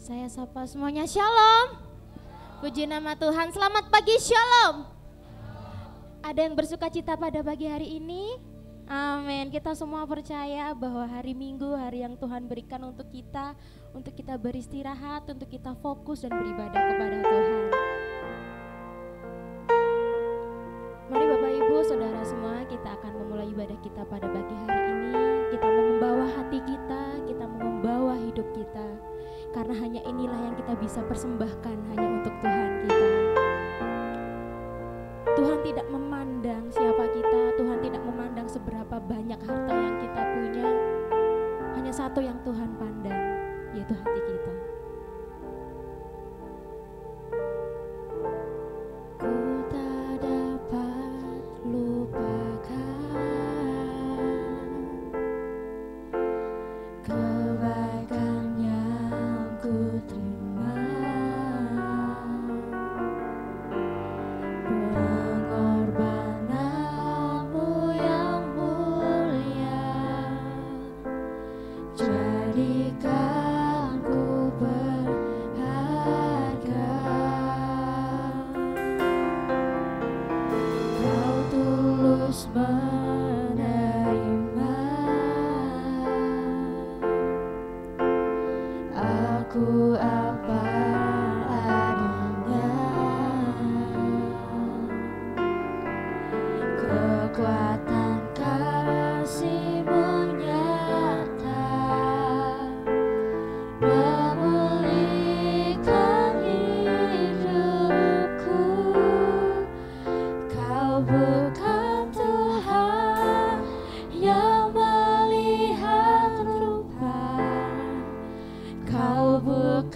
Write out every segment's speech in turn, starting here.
Saya sapa semuanya, shalom. Puji nama Tuhan, selamat pagi, shalom. Ada yang bersuka cita pada pagi hari ini? Amin. Kita semua percaya bahwa hari Minggu, hari yang Tuhan berikan untuk kita beristirahat, untuk kita fokus dan beribadah kepada Tuhan. Mari Bapak Ibu, Saudara semua, kita akan memulai ibadah kita pada pagi hari ini. Kita mau membawa hati kita mau membawa hidup kita. Karena hanya inilah yang kita bisa persembahkan hanya untuk Tuhan kita. Tuhan tidak memandang siapa kita, Tuhan tidak memandang seberapa banyak harta yang kita punya. Hanya satu yang Tuhan pandang, yaitu hati kita. Ku tak dapat lupakan kebaikan yang ku terima, pengorbananmu yang mulia, jadikan ku berharga. Kau tulus menerima aku apa adanya. Kekuatan kasih-Mu nyata memulihkan hidupku. Kau bukan Tuhan yang melihat rupa, Kau bukan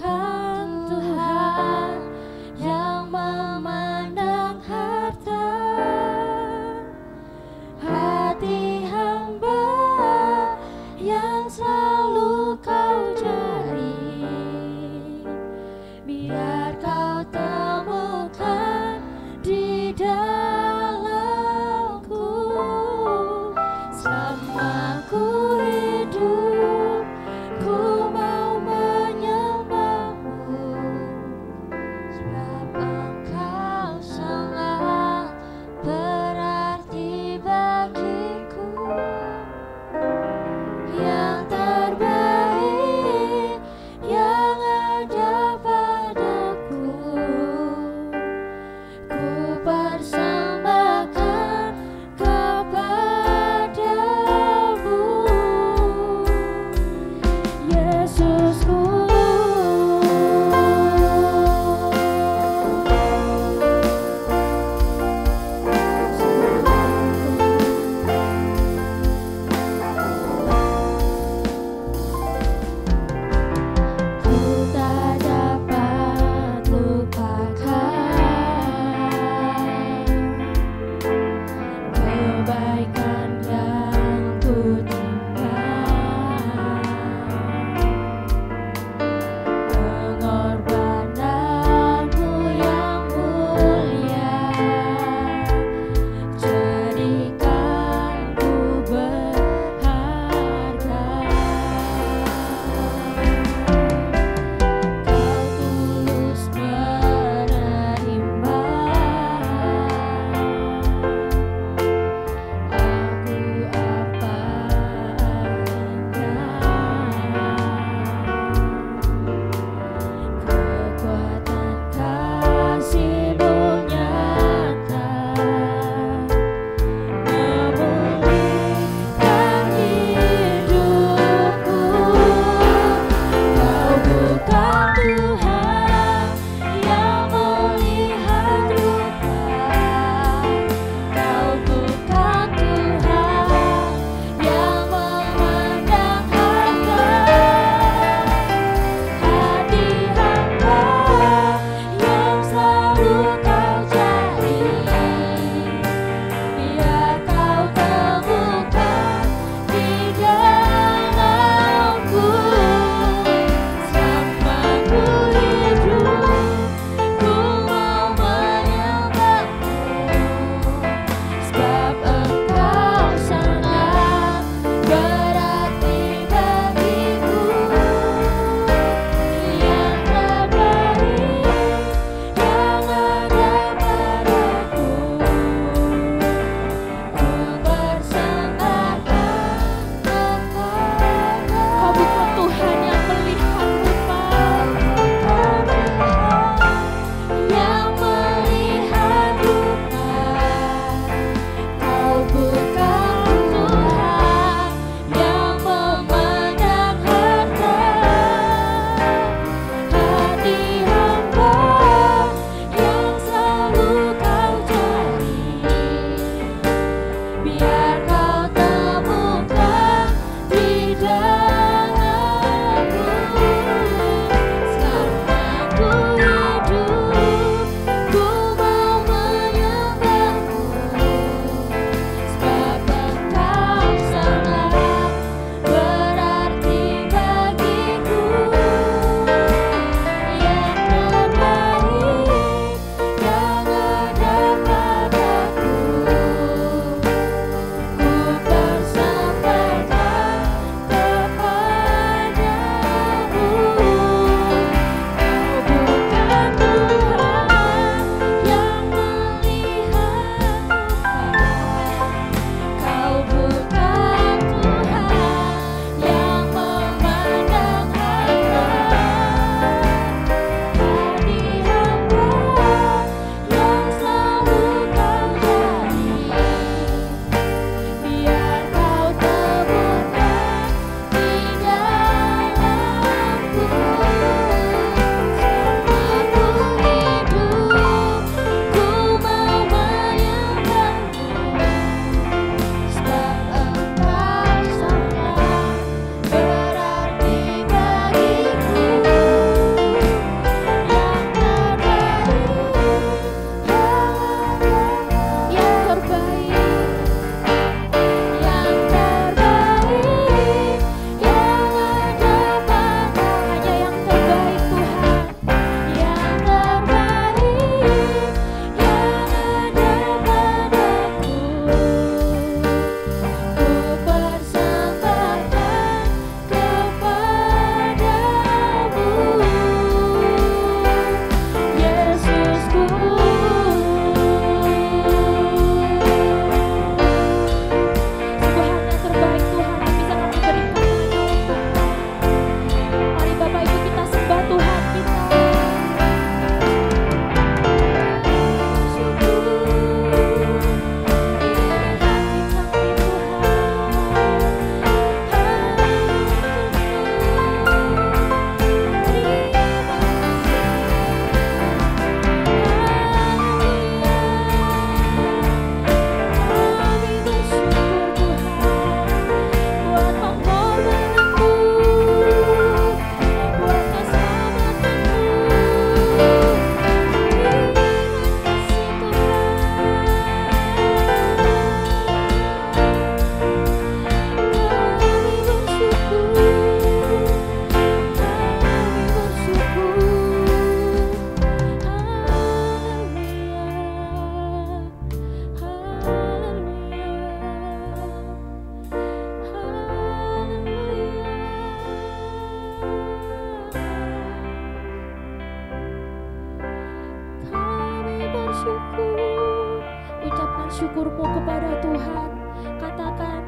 bersyukurmu kepada Tuhan. Katakan,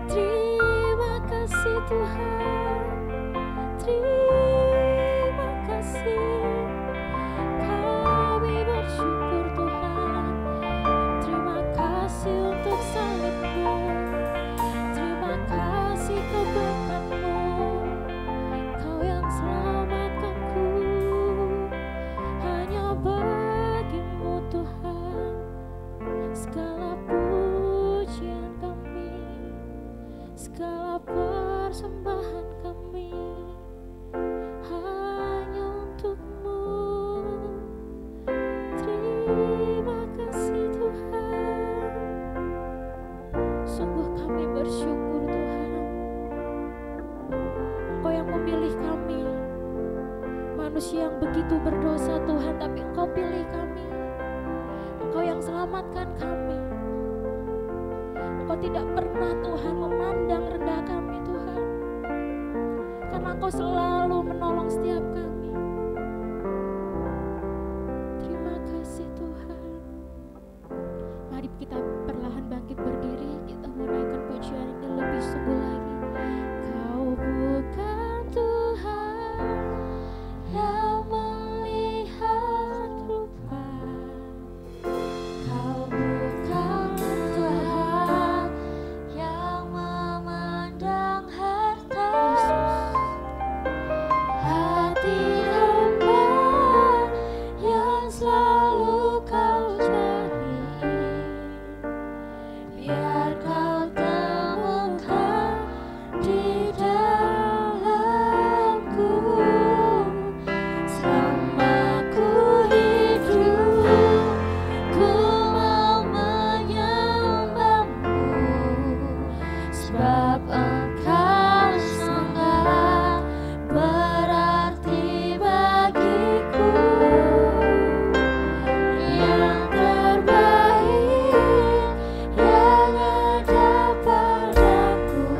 terima kasih Tuhan, terima kasih. Kami bersyukur Tuhan, terima kasih untuk salib-Mu, terima kasih kebaikan-Mu, Kau yang selamatkanku. Hanya bagi-Mu Tuhan segala pujian kami, segala persembahan kami hanya untuk-Mu. Terima kasih Tuhan, sungguh kami bersyukur Tuhan. Engkau yang memilih kami, manusia yang begitu berdosa Tuhan, tapi Engkau pilih kami. Engkau yang selamatkan kami. Engkau tidak pernah Tuhan memandang rendah kami Tuhan, karena Engkau selalu menolong setiap kami. Terima kasih Tuhan. Mari kita perlahan bangkit berdiri, kita menaikkan pujian ini lebih sungguh lagi. Kau bukan Tuhan yang melihat rupa, Kau bukan Tuhan yang memandang harta. Hati hamba yang selalu Kau cari, biar Kau temukan di dalamku. Selama ku hidup, ku mau menyembah-Mu, sebab Engkau sangat berarti bagiku. Yang terbaik yang ada padaku,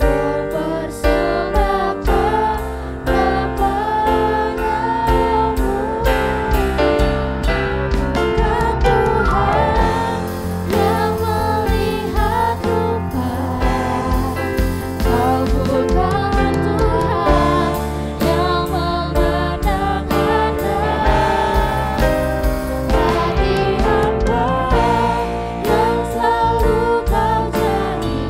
kupersembahkan kepadamu. Bukan Tuhan yang melihat rupa, Kau bukan Tuhan yang memandang harta. Hati hamba yang selalu Kau cari,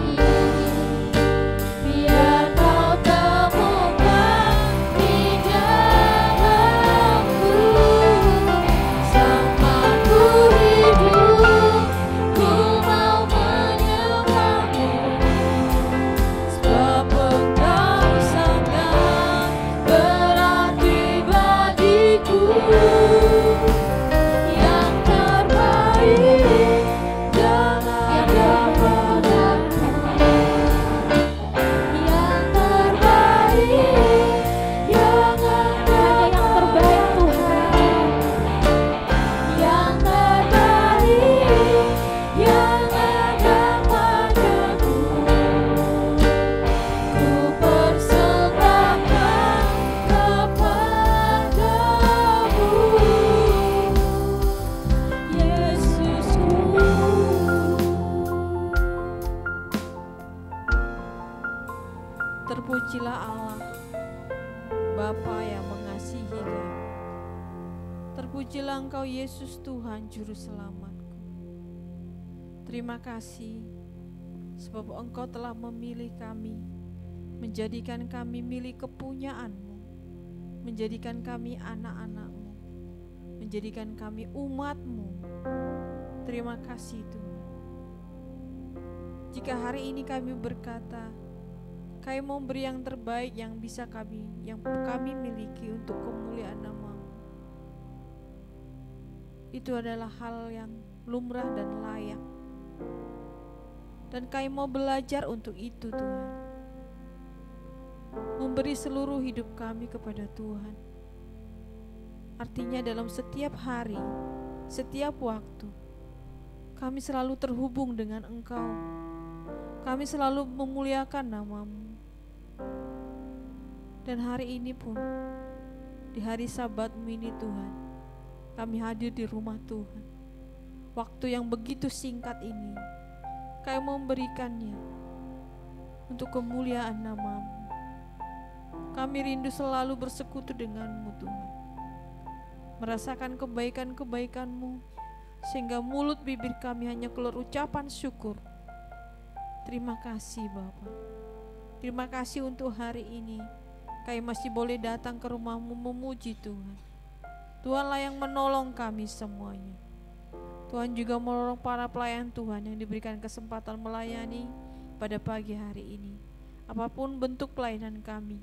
biar Kau temukan di dalamku. Selama ku hidup, ku mau menyembah-Mu, sebab Engkau sangat berarti bagiku. Yang terbaik yang ada padaku, yang terbaik yang ada padaku, yang terbaik yang ada padaku, ku persembahkan kepadamu, Yesusku. Terpujilah Allah, Bapa yang mengasihi kami. Terpujilah Engkau Yesus Tuhan Juru Selamatku. Terima kasih sebab Engkau telah memilih kami, menjadikan kami milik kepunyaan-Mu, menjadikan kami anak-anak-Mu, menjadikan kami umat-Mu. Terima kasih Tuhan. Jika hari ini kami berkata, kami mau beri yang terbaik yang kami miliki untuk kemuliaan nama-Mu, itu adalah hal yang lumrah dan layak. Dan kami mau belajar untuk itu Tuhan, memberi seluruh hidup kami kepada Tuhan. Artinya dalam setiap hari, setiap waktu, kami selalu terhubung dengan Engkau. Kami selalu memuliakan nama-Mu. Dan hari ini pun, di hari Sabat-Mu ini Tuhan, kami hadir di rumah Tuhan. waktu yang begitu singkat ini Kami memberikannya untuk kemuliaan nama-Mu. Kami rindu selalu bersekutu dengan-Mu Tuhan, merasakan kebaikan-kebaikan-Mu, sehingga mulut bibir kami hanya keluar ucapan syukur. Terima kasih Bapa. Terima kasih untuk hari ini kami masih boleh datang ke rumah-Mu memuji Tuhan. Tuhanlah yang menolong kami semuanya. Tuhan juga menolong para pelayan Tuhan yang diberikan kesempatan melayani pada pagi hari ini. Apapun bentuk pelayanan kami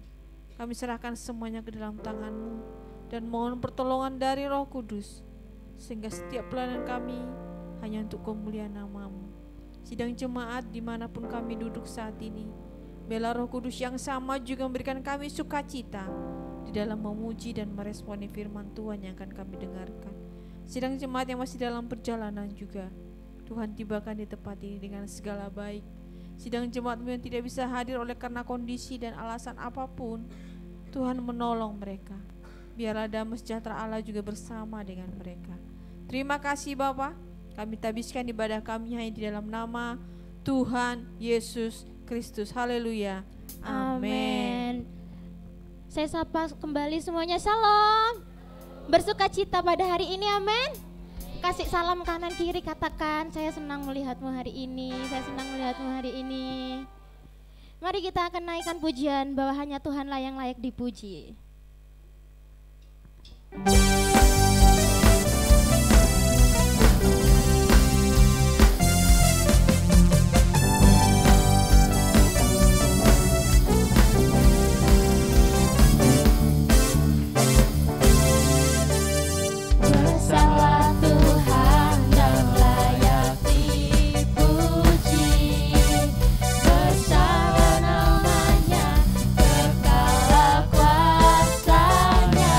serahkan semuanya ke dalam tangan-Mu dan mohon pertolongan dari Roh Kudus, sehingga setiap pelayanan kami hanya untuk kemuliaan nama-Mu. Sidang jemaat dimanapun kami duduk saat ini, biarlah Roh Kudus yang sama juga memberikan kami sukacita di dalam memuji dan meresponi firman Tuhan yang akan kami dengarkan. Sidang jemaat yang masih dalam perjalanan juga, Tuhan tibakan di tempat ini dengan segala baik. Sidang jemaat-Mu yang tidak bisa hadir oleh karena kondisi dan alasan apapun, Tuhan menolong mereka. Biarlah damai sejahtera Allah juga bersama dengan mereka. Terima kasih Bapa. Kami tabiskan ibadah kami hanya di dalam nama Tuhan Yesus Kristus. Haleluya. Amin. Saya sapa kembali semuanya, shalom. Bersukacita pada hari ini, amin. Kasih salam kanan kiri, katakan, saya senang melihat-Mu hari ini, saya senang melihat-Mu hari ini. Mari kita akan naikkan pujian bahwa hanya Tuhanlah yang layak dipuji. Bersalah Tuhan yang layak dipuji, bersalah namanya, kekal kuasanya.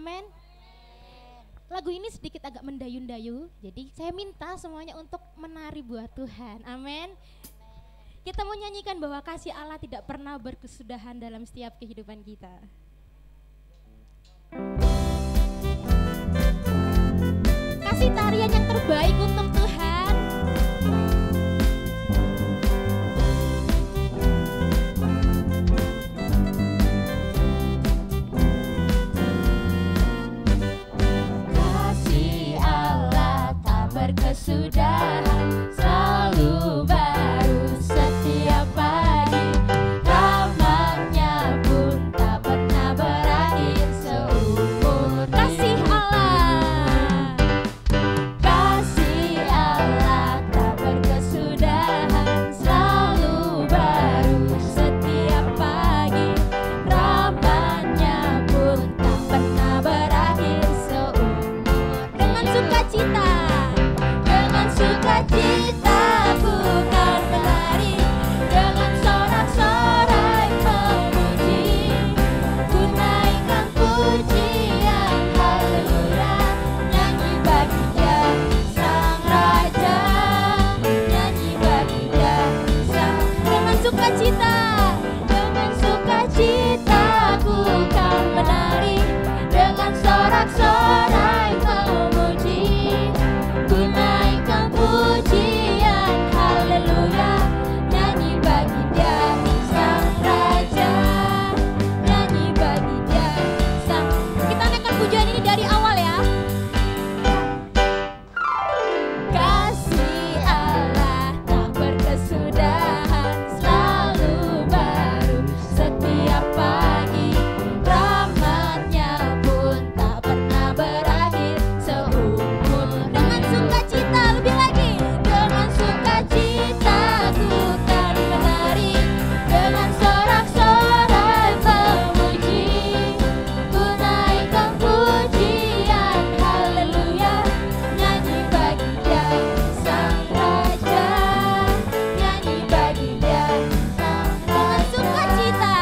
Amin. Lagu ini sedikit agak mendayu-dayu, jadi saya minta semuanya untuk menari buat Tuhan. Amin. Kita mau nyanyikan bahwa kasih Allah tidak pernah berkesudahan dalam setiap kehidupan kita. Kasih tarian yang terbaik untuk Tuhan. Kasih Allah tak berkesudahan, selalu baru setiap pagi. Rahmat-Nya pun tak pernah berakhir seumur Kasih hidup. Allah. Kasih Allah tak berkesudahan, selalu baru setiap pagi. Rahmat-Nya pun tak pernah berakhir seumur Dengan sukacita. dengan sukacita bukan menari, dengan sorak-sorai memuji, ku naikkan pujian haleluya, nyanyi bagi Dia Sang Raja, nyanyi bagi Dia Sang. Dengan sukacita. Dengan sukacita ku kan menari, dengan sorak-sorai memuji, ku naikkan pujian haleluya, nyanyi bagi Dia Sang Raja, nyanyi bagi Dia Sang. Kita naikkan pujian ini dari awal ya. Kasih Allah tak berkesudahan, selalu baru setiap pagi. Rahmat-Nya pun tak pernah berakhir seumur. Dengan sukacita lebih lagi. Dengan sukacita ku kan menari, dengan sorak-sorai memuji, ku naikkan pujian haleluya, nyanyi bagi Dia Sang Raja, nyanyi bagi Dia Sang. Dengan sukacita,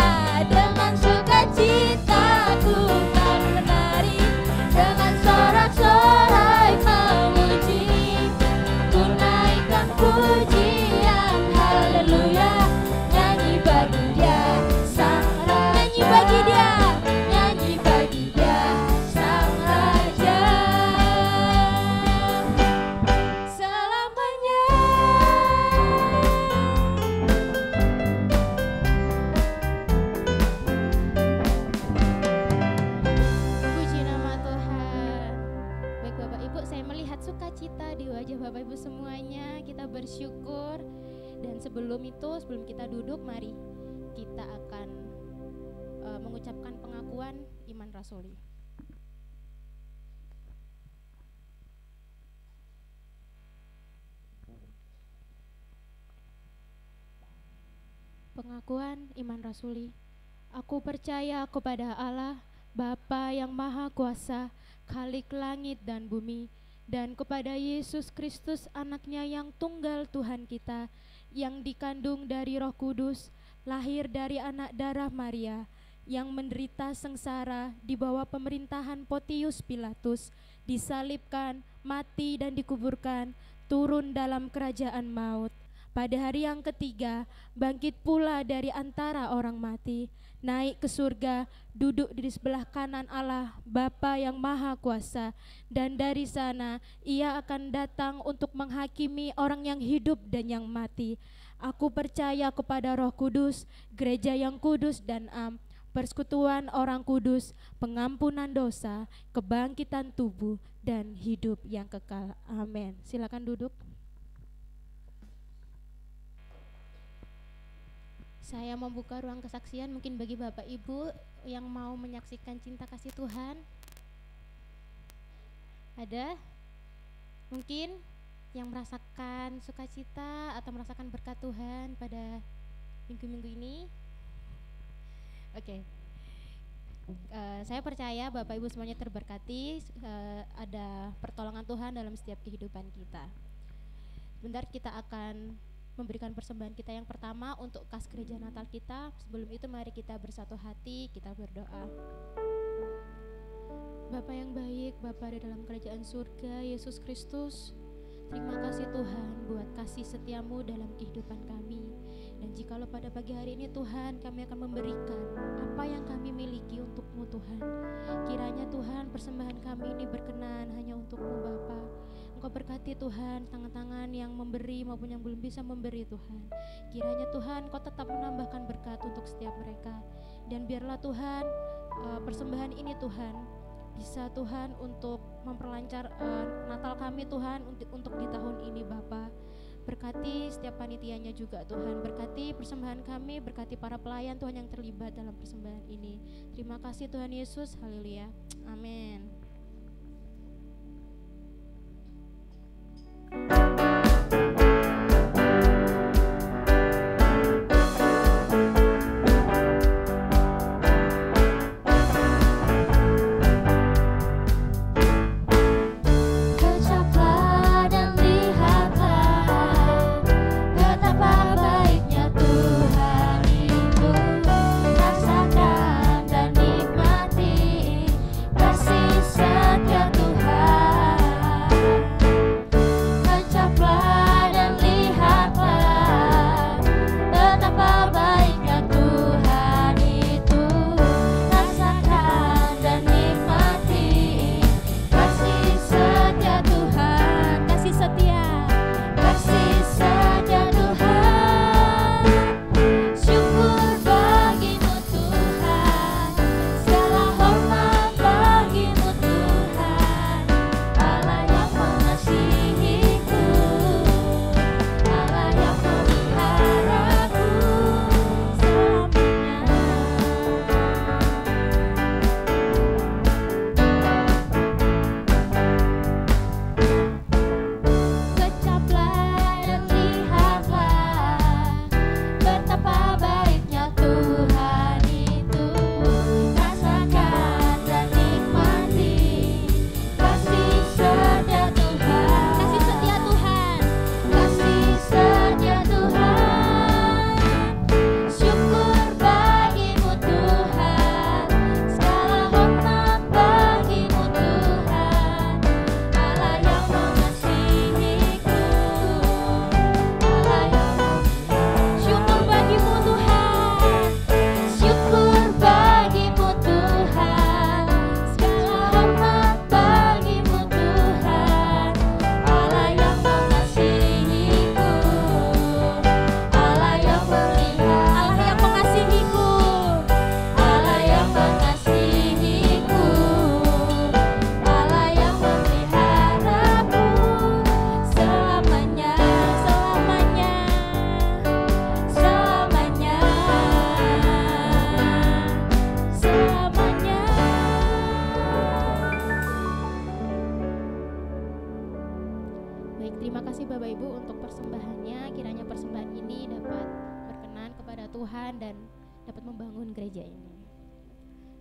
dengan sukacita ku kan menari, dengan sorak-sorai memuji, ku naikkan pujian haleluya, nyanyi bagi Dia Sang Raja, Nyanyi bagi Dia. nyanyi bagi Dia Sang Raja selamanya. Puji nama Tuhan. Baik Bapak Ibu, saya melihat sukacita di wajah Bapak Ibu semuanya. Kita bersyukur. Dan sebelum kita duduk, mari kita akan mengucapkan pengakuan iman rasuli. Pengakuan iman rasuli. Aku percaya kepada Allah, Bapa yang Maha Kuasa, Khalik langit dan bumi, dan kepada Yesus Kristus anaknya yang tunggal Tuhan kita, yang dikandung dari Roh Kudus, lahir dari anak darah Maria, yang menderita sengsara di bawah pemerintahan Pontius Pilatus, disalibkan, mati dan dikuburkan, turun dalam kerajaan maut. Pada hari yang ketiga, bangkit pula dari antara orang mati, naik ke surga, duduk di sebelah kanan Allah, Bapa yang Maha Kuasa, dan dari sana Ia akan datang untuk menghakimi orang yang hidup dan yang mati. Aku percaya kepada Roh Kudus, gereja yang kudus dan am, persekutuan orang kudus, pengampunan dosa, kebangkitan tubuh, dan hidup yang kekal. Amin. Silakan duduk. Saya membuka ruang kesaksian mungkin bagi Bapak Ibu yang mau menyaksikan cinta kasih Tuhan. Ada? Mungkin yang merasakan sukacita atau merasakan berkat Tuhan pada minggu-minggu ini. Oke. Saya percaya Bapak Ibu semuanya terberkati, ada pertolongan Tuhan dalam setiap kehidupan kita. Sebentar kita akan memberikan persembahan kita yang pertama untuk kas gereja Natal kita. Sebelum itu mari kita bersatu hati, kita berdoa. Bapa yang baik, Bapa di dalam kerajaan surga, Yesus Kristus, terima kasih Tuhan buat kasih setiamu dalam kehidupan kami. Dan jikalau pada pagi hari ini Tuhan, kami akan memberikan apa yang kami miliki untuk-Mu Tuhan. Kiranya Tuhan persembahan kami ini berkenan hanya untuk-Mu Bapa. Engkau berkati Tuhan tangan-tangan yang memberi maupun yang belum bisa memberi Tuhan. Kiranya Tuhan Kau tetap menambahkan berkat untuk setiap mereka. Dan biarlah Tuhan persembahan ini Tuhan bisa Tuhan untuk memperlancar Natal kami Tuhan untuk di tahun ini Bapa. Berkati setiap panitianya juga Tuhan, berkati persembahan kami, berkati para pelayan Tuhan yang terlibat dalam persembahan ini. Terima kasih Tuhan Yesus, haleluya, amin.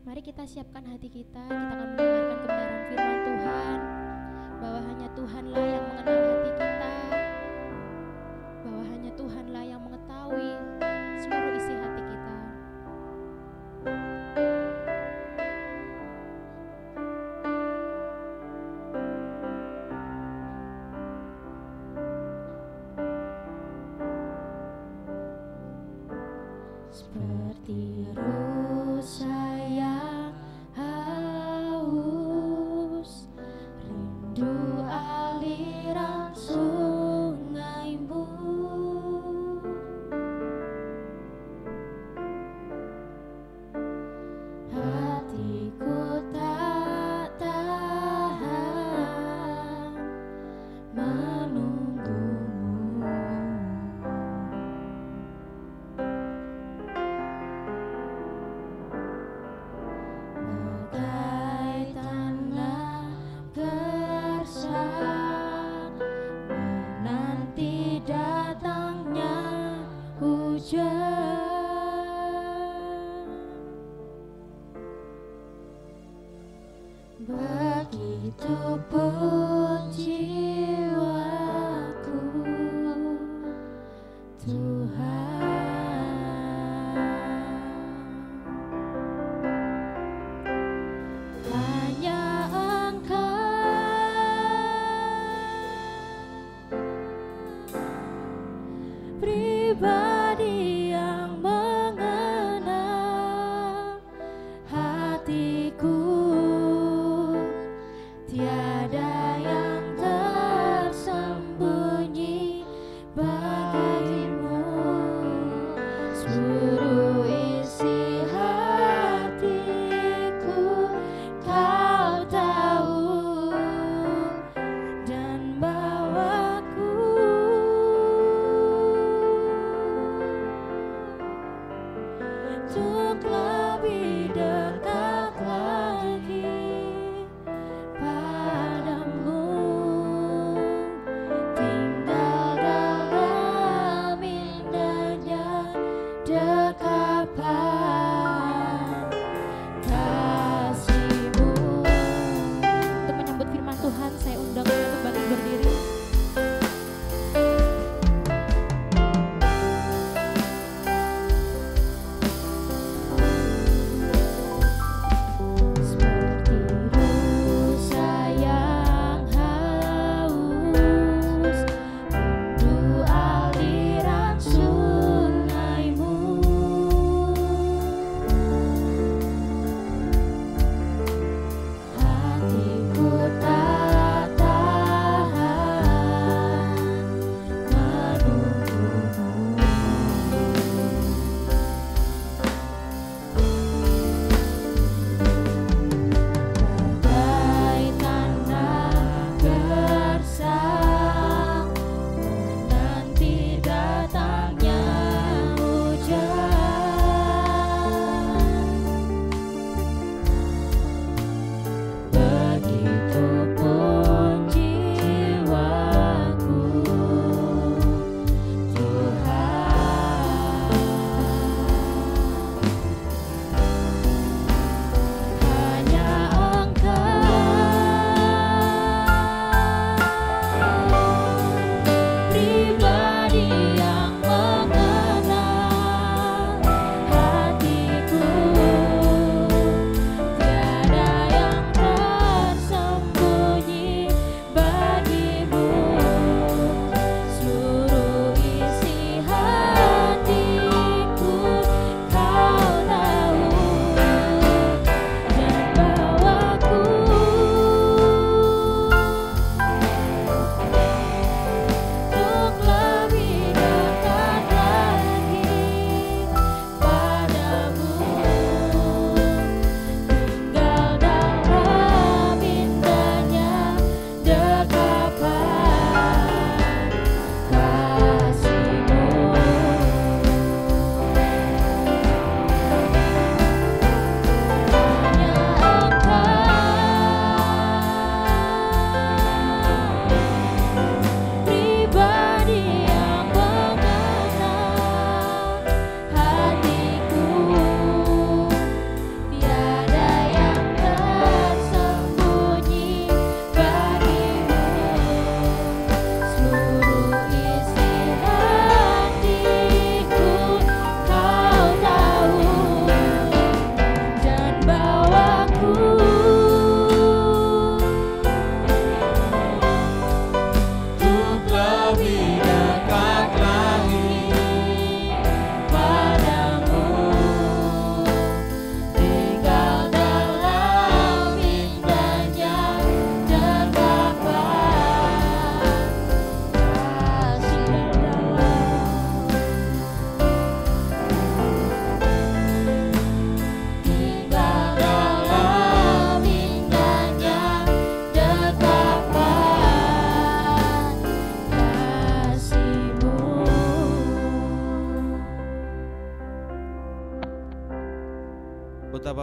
Mari kita siapkan hati kita akan mendengarkan kebenaran firman Tuhan, bahwa hanya Tuhanlah yang mengenal hati kita, bahwa hanya Tuhanlah yang mengetahui seluruh isi hati kita. Seperti rusa yang haus, rindu aliran sungaimu, hatiku tak tahan menunggumu. Bagai tanah gersang menanti datangnya hujan, begitupun jiwaku, Tuhan. Hanya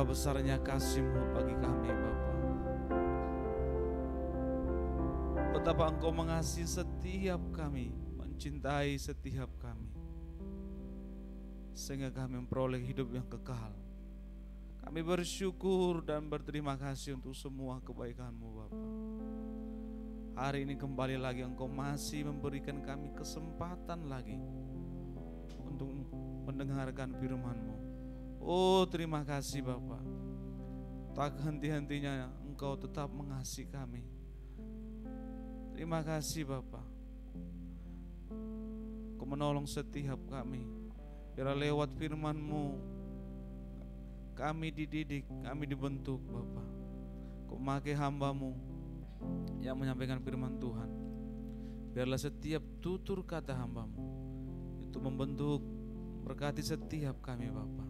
besarnya kasih-Mu bagi kami Bapa. Betapa Engkau mengasihi setiap kami, mencintai setiap kami, sehingga kami memperoleh hidup yang kekal. Kami bersyukur dan berterima kasih untuk semua kebaikan-Mu Bapa. Hari ini kembali lagi Engkau masih memberikan kami kesempatan lagi untuk mendengarkan firman-Mu. Oh, terima kasih Bapa. Tak henti-hentinya Engkau tetap mengasihi kami. Terima kasih Bapa. Engkau menolong setiap kami. Biar lewat firman-Mu kami dididik, kami dibentuk Bapa. Engkau pakai hamba-Mu yang menyampaikan firman Tuhan. Biarlah setiap tutur kata hamba-Mu itu membentuk, berkati setiap kami Bapa.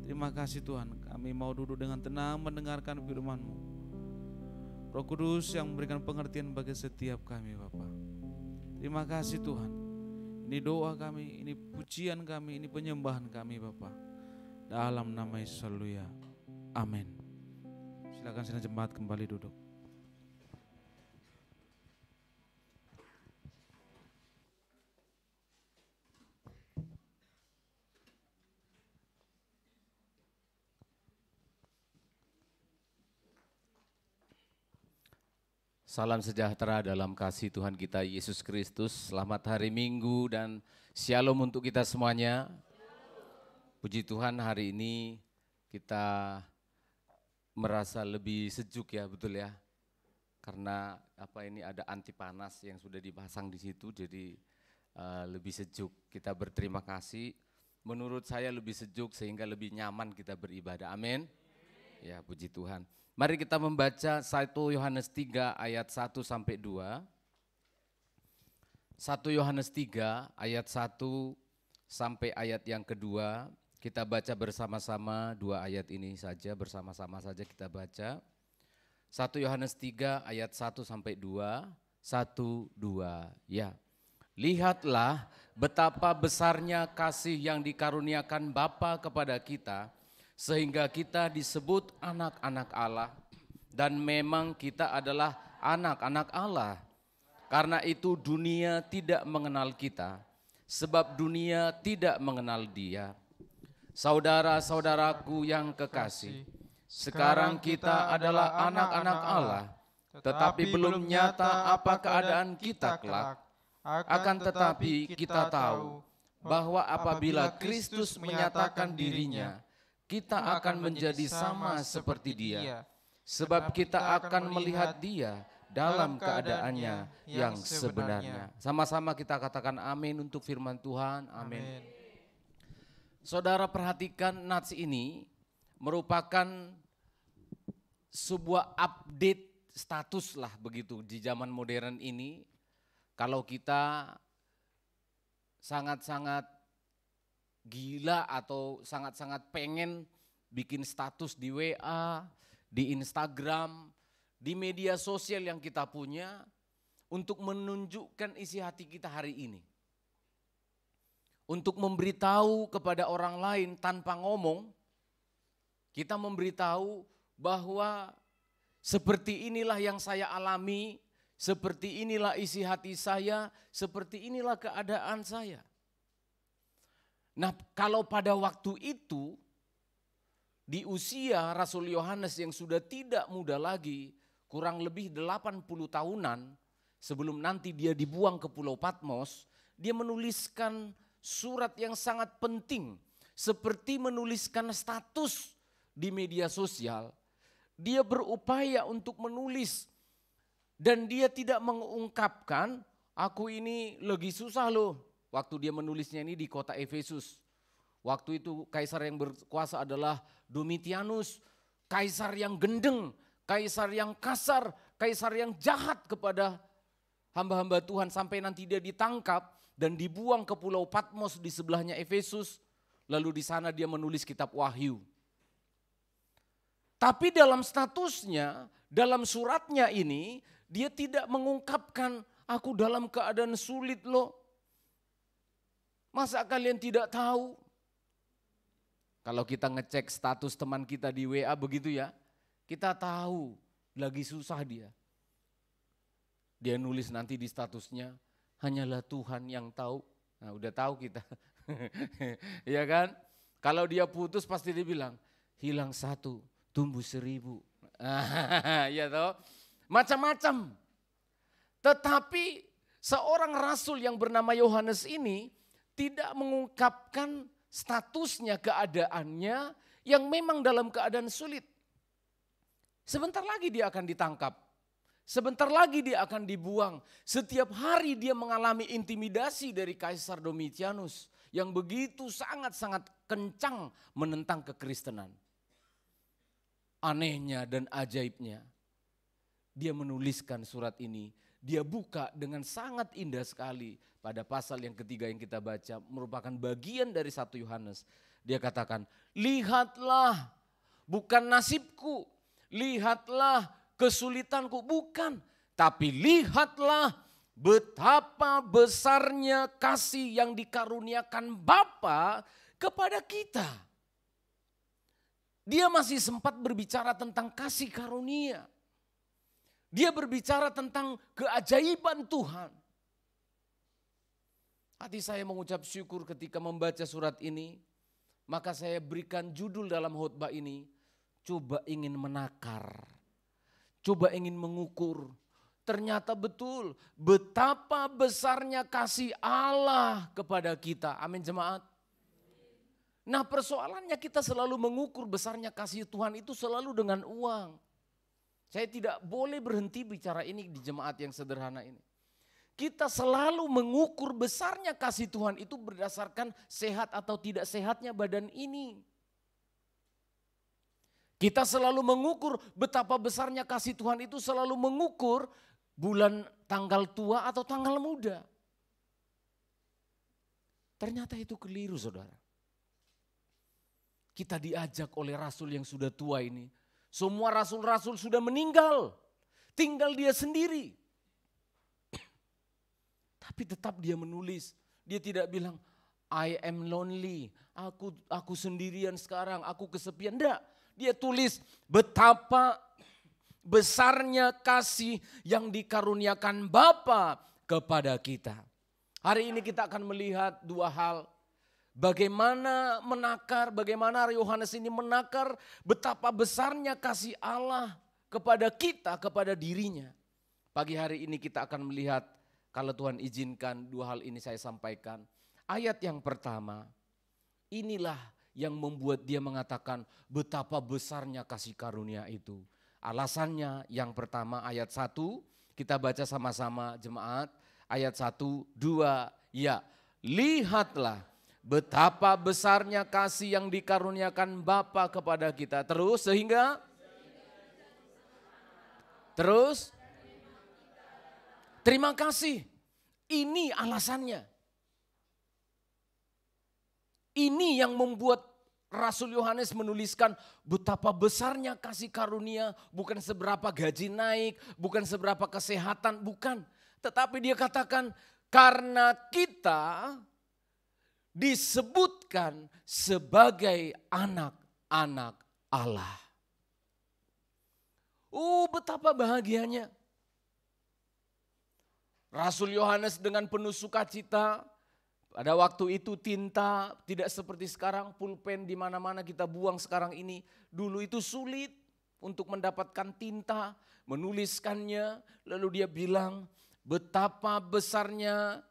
Terima kasih Tuhan, kami mau duduk dengan tenang mendengarkan firman-Mu. Roh Kudus yang memberikan pengertian bagi setiap kami Bapa. Terima kasih Tuhan. Ini doa kami, ini pujian kami, ini penyembahan kami Bapa. Dalam nama Yesus, haleluya. Amin. Silakan sidang jemaat kembali duduk. Salam sejahtera dalam kasih Tuhan kita Yesus Kristus. Selamat hari Minggu dan shalom untuk kita semuanya. Puji Tuhan, hari ini kita merasa lebih sejuk ya, betul ya. Karena ini ada anti panas yang sudah dipasang di situ, jadi lebih sejuk. Kita berterima kasih. Menurut saya lebih sejuk sehingga lebih nyaman kita beribadah. Amin. Ya, puji Tuhan. Mari kita membaca 1 Yohanes 3 ayat 1 sampai 2. 1 Yohanes 3 ayat 1 sampai ayat yang kedua. Kita baca bersama-sama 2 ayat ini saja, bersama-sama saja kita baca. 1 Yohanes 3 ayat 1 sampai 2. 1, 2, ya. Lihatlah betapa besarnya kasih yang dikaruniakan Bapa kepada kita, sehingga kita disebut anak-anak Allah, dan memang kita adalah anak-anak Allah. Karena itu dunia tidak mengenal kita, sebab dunia tidak mengenal Dia. Saudara-saudaraku yang kekasih, sekarang kita adalah anak-anak Allah, tetapi belum nyata apa keadaan kita kelak. Akan tetapi kita tahu bahwa apabila Kristus menyatakan dirinya, kita akan menjadi sama seperti Dia, sebab kita akan melihat Dia dalam keadaannya yang sebenarnya. Sama-sama kita katakan amin untuk firman Tuhan, amin. Saudara perhatikan, nats ini merupakan sebuah update status lah begitu di zaman modern ini. Kalau kita sangat-sangat gila atau sangat-sangat pengen bikin status di WA, di Instagram, di media sosial yang kita punya untuk menunjukkan isi hati kita hari ini. Untuk memberitahu kepada orang lain tanpa ngomong, kita memberitahu bahwa seperti inilah yang saya alami, seperti inilah isi hati saya, seperti inilah keadaan saya. Nah, kalau pada waktu itu, di usia Rasul Yohanes yang sudah tidak muda lagi, kurang lebih 80 tahunan, sebelum nanti dia dibuang ke Pulau Patmos, dia menuliskan surat yang sangat penting, seperti menuliskan status di media sosial. Dia berupaya untuk menulis, dan dia tidak mengungkapkan, aku ini lagi susah loh. Waktu dia menulisnya ini di kota Efesus. Waktu itu kaisar yang berkuasa adalah Domitianus. Kaisar yang gendeng, kaisar yang kasar, kaisar yang jahat kepada hamba-hamba Tuhan. Sampai nanti dia ditangkap dan dibuang ke Pulau Patmos di sebelahnya Efesus. Lalu di sana dia menulis kitab Wahyu. Tapi dalam statusnya, dalam suratnya ini, dia tidak mengungkapkan, aku dalam keadaan sulit loh. Masa kalian tidak tahu? Kalau kita ngecek status teman kita di WA begitu ya, kita tahu lagi susah dia. Dia nulis nanti di statusnya, hanyalah Tuhan yang tahu. Nah udah tahu kita. Ya kan? Kalau dia putus pasti dia bilang, hilang 1, tumbuh 1000. Ya toh? Macam-macam. Tetapi seorang rasul yang bernama Yohanes ini tidak mengungkapkan statusnya, keadaannya yang memang dalam keadaan sulit. Sebentar lagi dia akan ditangkap. Sebentar lagi dia akan dibuang. Setiap hari dia mengalami intimidasi dari Kaisar Domitianus yang begitu sangat-sangat kencang menentang kekristenan. Anehnya dan ajaibnya, dia menuliskan surat ini. Dia buka dengan sangat indah sekali pada pasal yang ketiga yang kita baca, merupakan bagian dari 1 Yohanes. Dia katakan, lihatlah bukan nasibku, lihatlah kesulitanku, bukan. Tapi lihatlah betapa besarnya kasih yang dikaruniakan Bapa kepada kita. Dia masih sempat berbicara tentang kasih karunia. Dia berbicara tentang keajaiban Tuhan. Hati saya mengucap syukur ketika membaca surat ini. Maka saya berikan judul dalam khotbah ini, coba ingin menakar. Coba ingin mengukur. Ternyata betul betapa besarnya kasih Allah kepada kita. Amin jemaat. Nah persoalannya kita selalu mengukur besarnya kasih Tuhan itu selalu dengan uang. Saya tidak boleh berhenti bicara ini di jemaat yang sederhana ini. Kita selalu mengukur besarnya kasih Tuhan itu berdasarkan sehat atau tidak sehatnya badan ini. Kita selalu mengukur betapa besarnya kasih Tuhan itu selalu mengukur bulan tanggal tua atau tanggal muda. Ternyata itu keliru saudara. Kita diajak oleh rasul yang sudah tua ini. Semua rasul-rasul sudah meninggal. Tinggal dia sendiri. Tapi tetap dia menulis. Dia tidak bilang, I am lonely. Aku sendirian sekarang, aku kesepian. Enggak. Dia tulis betapa besarnya kasih yang dikaruniakan Bapa kepada kita. Hari ini kita akan melihat 2 hal. Bagaimana menakar, bagaimana Yohanes ini menakar betapa besarnya kasih Allah kepada kita, kepada dirinya. Pagi hari ini kita akan melihat, kalau Tuhan izinkan 2 hal ini saya sampaikan. Ayat yang pertama, inilah yang membuat dia mengatakan betapa besarnya kasih karunia itu. Alasannya yang pertama ayat 1, kita baca sama-sama jemaat. Ayat 1, 2, ya lihatlah betapa besarnya kasih yang dikaruniakan Bapa kepada kita. Terus sehingga, terus terima kasih. Ini alasannya. Ini yang membuat Rasul Yohanes menuliskan betapa besarnya kasih karunia, bukan seberapa gaji naik, bukan seberapa kesehatan, bukan. Tetapi dia katakan karena kita disebutkan sebagai anak-anak Allah. Betapa bahagianya. Rasul Yohanes dengan penuh sukacita. Pada waktu itu tinta tidak seperti sekarang, pulpen di mana-mana kita buang sekarang ini. Dulu itu sulit untuk mendapatkan tinta, menuliskannya. Lalu dia bilang betapa besarnya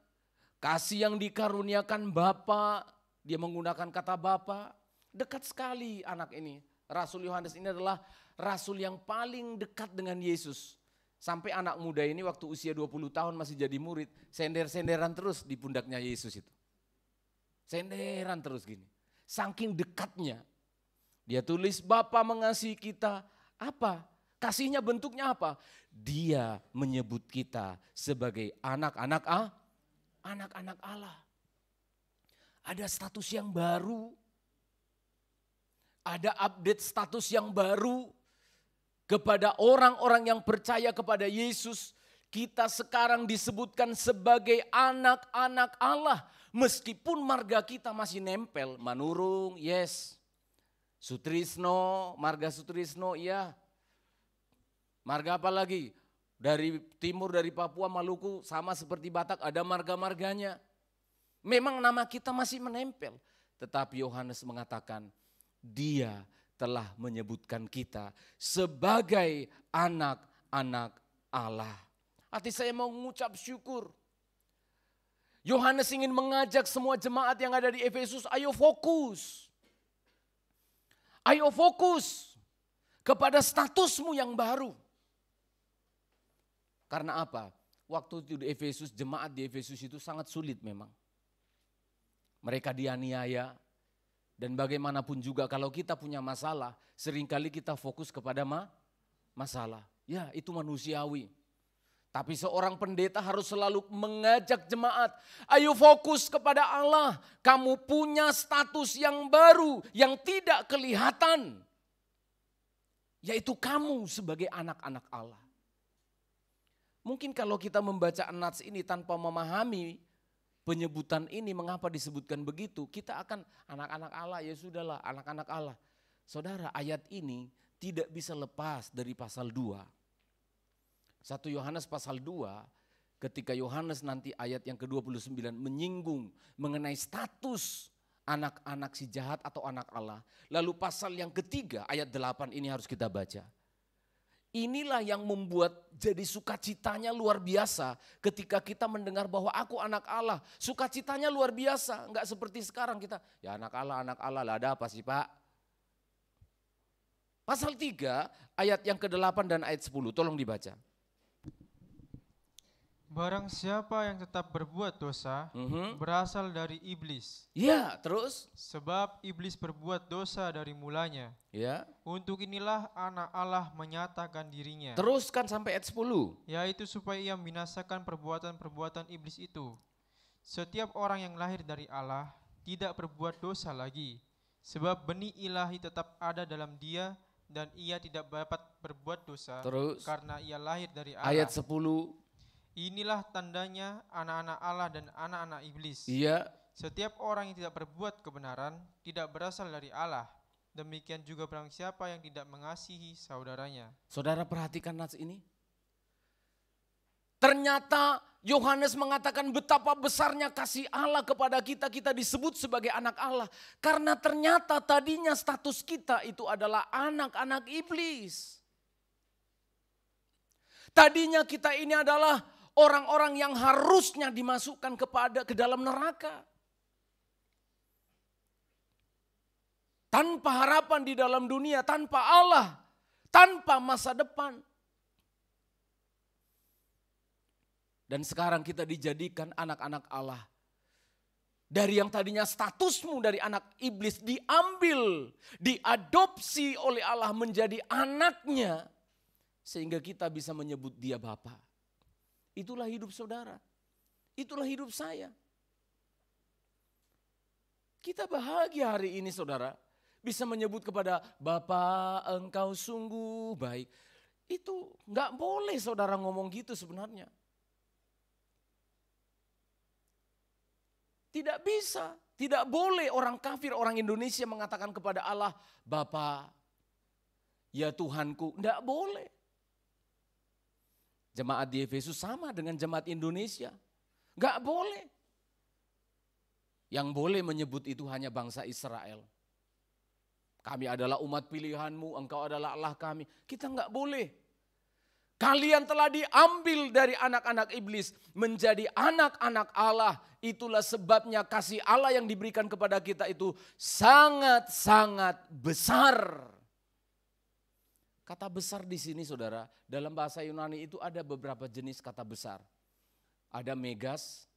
kasih yang dikaruniakan Bapa. Dia menggunakan kata Bapa. Dekat sekali anak ini. Rasul Yohanes ini adalah rasul yang paling dekat dengan Yesus. Sampai anak muda ini waktu usia 20 tahun masih jadi murid, sender-senderan terus di pundaknya Yesus itu. Senderan terus gini. Saking dekatnya. Dia tulis Bapa mengasihi kita. Apa? Kasihnya bentuknya apa? Dia menyebut kita sebagai anak-anak Allah. Ada status yang baru. Ada update status yang baru. Kepada orang-orang yang percaya kepada Yesus, kita sekarang disebutkan sebagai anak-anak Allah. Meskipun marga kita masih nempel, manurung, yes. Sutrisno, marga Sutrisno, iya. Marga apa lagi? Dari timur, dari Papua, Maluku, sama seperti Batak, ada marga-marganya. Memang nama kita masih menempel. Tetapi Yohanes mengatakan, Dia telah menyebutkan kita sebagai anak-anak Allah. Hati saya mau mengucap syukur. Yohanes ingin mengajak semua jemaat yang ada di Efesus, ayo fokus. Ayo fokus kepada statusmu yang baru. Karena apa? Waktu itu di Efesus, jemaat di Efesus itu sangat sulit memang. Mereka dianiaya, dan bagaimanapun juga kalau kita punya masalah, seringkali kita fokus kepada masalah. Ya, itu manusiawi. Tapi seorang pendeta harus selalu mengajak jemaat, ayo fokus kepada Allah. Kamu punya status yang baru, yang tidak kelihatan. Yaitu kamu sebagai anak-anak Allah. Mungkin kalau kita membaca nats ini tanpa memahami penyebutan ini, mengapa disebutkan begitu, kita akan anak-anak Allah, ya sudahlah anak-anak Allah. Saudara, ayat ini tidak bisa lepas dari pasal 2. 1 Yohanes pasal 2, ketika Yohanes nanti ayat yang ke-29 menyinggung mengenai status anak-anak si jahat atau anak Allah. Lalu pasal yang ketiga, ayat 8 ini harus kita baca. Inilah yang membuat jadi sukacitanya luar biasa ketika kita mendengar bahwa aku anak Allah. Sukacitanya luar biasa, enggak seperti sekarang kita, ya anak Allah lah, ada apa sih Pak? Pasal 3 ayat yang ke-8 dan ayat 10, tolong dibaca. Barang siapa yang tetap berbuat dosa, berasal dari iblis. Ya, terus? Sebab iblis berbuat dosa dari mulanya. Ya. Untuk inilah anak Allah menyatakan dirinya. Teruskan sampai ayat 10. Yaitu supaya ia membinasakan perbuatan-perbuatan iblis itu. Setiap orang yang lahir dari Allah tidak berbuat dosa lagi. Sebab benih ilahi tetap ada dalam dia dan ia tidak dapat berbuat dosa. Terus? Karena ia lahir dari Allah. Ayat 10. Inilah tandanya anak-anak Allah dan anak-anak iblis. Iya. Setiap orang yang tidak berbuat kebenaran tidak berasal dari Allah. Demikian juga barang siapa yang tidak mengasihi saudaranya. Saudara perhatikan nats ini. Ternyata Yohanes mengatakan betapa besarnya kasih Allah kepada kita, kita disebut sebagai anak Allah. Karena ternyata tadinya status kita itu adalah anak-anak iblis. Tadinya kita ini adalah orang-orang yang harusnya dimasukkan ke dalam neraka. Tanpa harapan di dalam dunia, tanpa Allah, tanpa masa depan. Dan sekarang kita dijadikan anak-anak Allah. Dari yang tadinya statusmu dari anak iblis diambil, diadopsi oleh Allah menjadi anaknya. Sehingga kita bisa menyebut dia Bapa. Itulah hidup saudara. Itulah hidup saya. Kita bahagia hari ini saudara. Bisa menyebut kepada Bapa engkau sungguh baik. Itu enggak boleh saudara ngomong gitu sebenarnya. Tidak bisa. Tidak boleh orang kafir, orang Indonesia mengatakan kepada Allah, Bapa, ya Tuhanku. Enggak boleh. Jemaat di Efesus sama dengan jemaat Indonesia. Enggak boleh. Yang boleh menyebut itu hanya bangsa Israel. Kami adalah umat pilihanmu, engkau adalah Allah kami. Kita enggak boleh. Kalian telah diambil dari anak-anak iblis menjadi anak-anak Allah. Itulah sebabnya kasih Allah yang diberikan kepada kita itu sangat-sangat besar. Kata besar di sini saudara, dalam bahasa Yunani itu ada beberapa jenis kata besar. Ada megas,